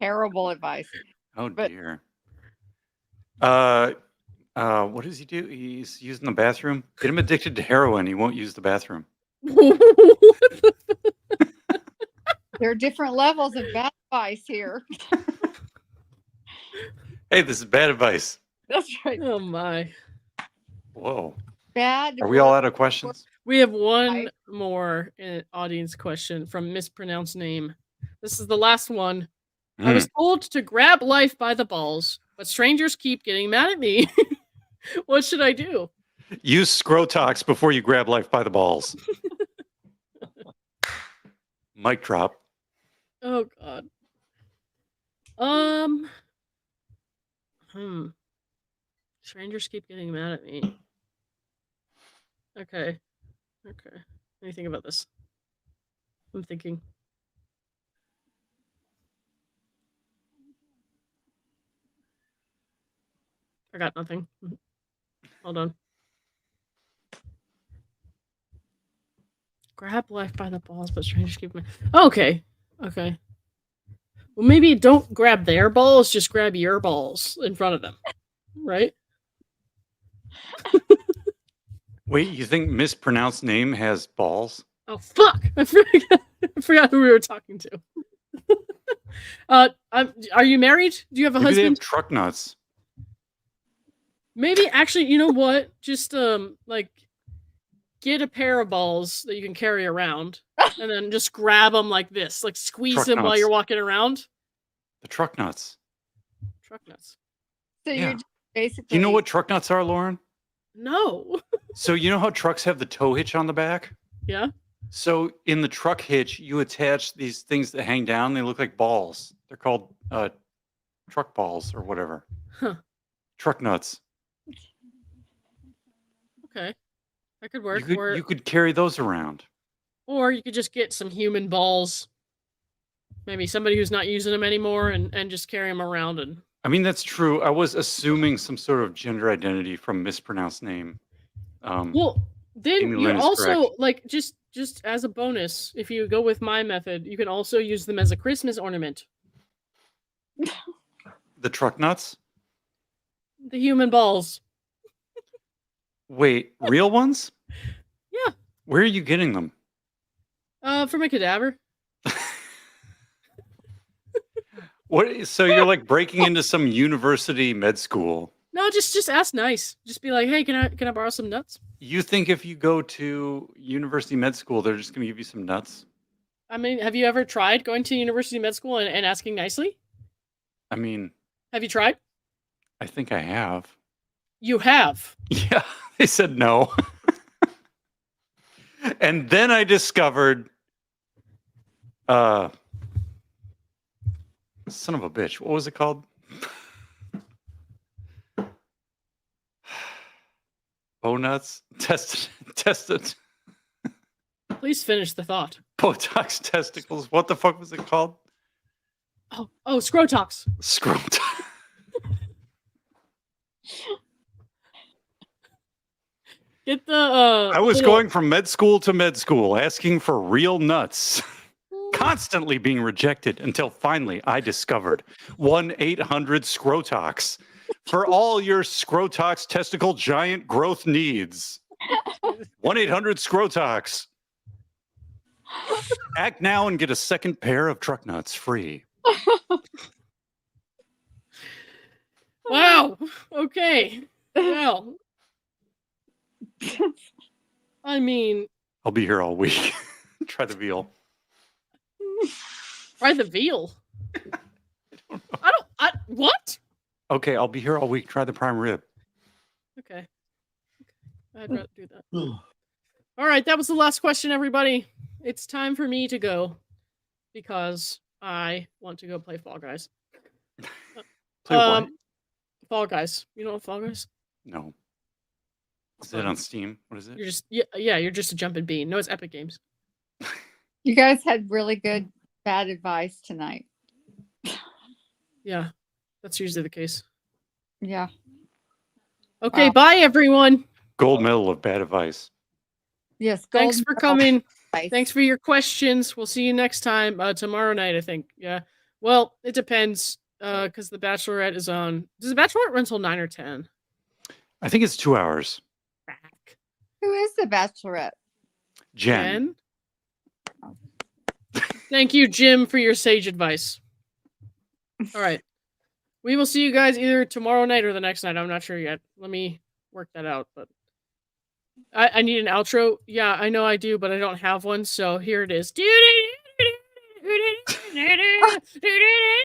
Terrible advice. Oh dear. What does he do? He's using the bathroom. Get him addicted to heroin. He won't use the bathroom. There are different levels of bad advice here. Hey, this is bad advice. That's right. Oh my. Whoa. Bad. Are we all out of questions? We have one more audience question from mispronounced name. This is the last one. I was told to grab life by the balls, but strangers keep getting mad at me. What should I do? Use Scrotox before you grab life by the balls. Mic drop. Oh God. Strangers keep getting mad at me. Okay. What do you think about this? I'm thinking. I got nothing. Hold on. Grab life by the balls, but strangers keep me. Okay. Well, maybe don't grab their balls, just grab your balls in front of them. Right? Wait, you think mispronounced name has balls? Oh, fuck! I forgot who we were talking to. Are you married? Do you have a Maybe husband? they have truck nuts. Maybe actually, you know what? Just get a pair of balls that you can carry around, and then just grab them like this, like squeeze Truck them while nuts. you're walking around. The truck nuts. Truck nuts. So Yeah. you're just basically. Do you know what truck nuts are, Lauren? No. So you know how trucks have the tow hitch on the back? Yeah. So in the truck hitch, you attach these things that hang down. They look like balls. They're called truck balls or whatever. Huh. Truck nuts. Okay. That could work. You could carry those around. Or you could just get some human balls. Maybe somebody who's not using them anymore and just carry them around. And I mean, that's true. I was assuming some sort of gender identity from mispronounced name. well, then Amy you Lynn is also correct. like just as a bonus, if you go with my method, you can also use them as a Christmas ornament. The truck nuts? The human balls. Wait, real ones? Yeah. Where are you getting them? From a cadaver. What? So you're like breaking into some university med school. No, just ask nice. Just be like, hey, can I borrow some nuts? You think if you go to university med school, they're just going to give you some nuts? I mean, have you ever tried going to university med school and asking nicely? I mean, Have you tried? I think I have. You have. Yeah, they said no. And then I discovered, son of a bitch, what was it called? Nuts? Tested. Please finish the thought. Botox testicles. What the fuck was it called? Oh, Scrotox. Scrotox. Get the I was going from med school to med school, asking for real nuts, constantly being rejected until finally I discovered 1-800-SCROTOX for all your Scrotox testicle giant growth needs. 1-800-SCROTOX. Act now and get a second pair of truck nuts free. Wow. Okay. Well. I mean, I'll be here all week. Try the veal. try the veal. What? Okay, I'll be here all week. Try the prime rib. Okay. I'd rather do that. All right, that was the last question, everybody. It's time for me to go because I want to go play Fall Guys. Play what? Fall Guys. You know what Fall Guys? No. Is it on Steam? What is it? You're just you're just a jumping bean. No, it's Epic Games. You guys had really good bad advice tonight. Yeah, that's usually the case. Yeah. Okay, bye everyone. Gold medal of bad advice. Yes. Thanks for coming. Advice. Thanks for your questions. We'll see you next time. Tomorrow night, I think. Yeah. Well, it depends. Because the Bachelorette is on. Does the Bachelorette run till 9 or 10? I think it's 2 hours. Who is the Bachelorette? Jen. Thank you, Jim, for your sage advice. All right. we will see you guys either tomorrow night or the next night. I'm not sure yet. Let me work that out. But I need an outro. Yeah, I know I do, but I don't have one. So here it is.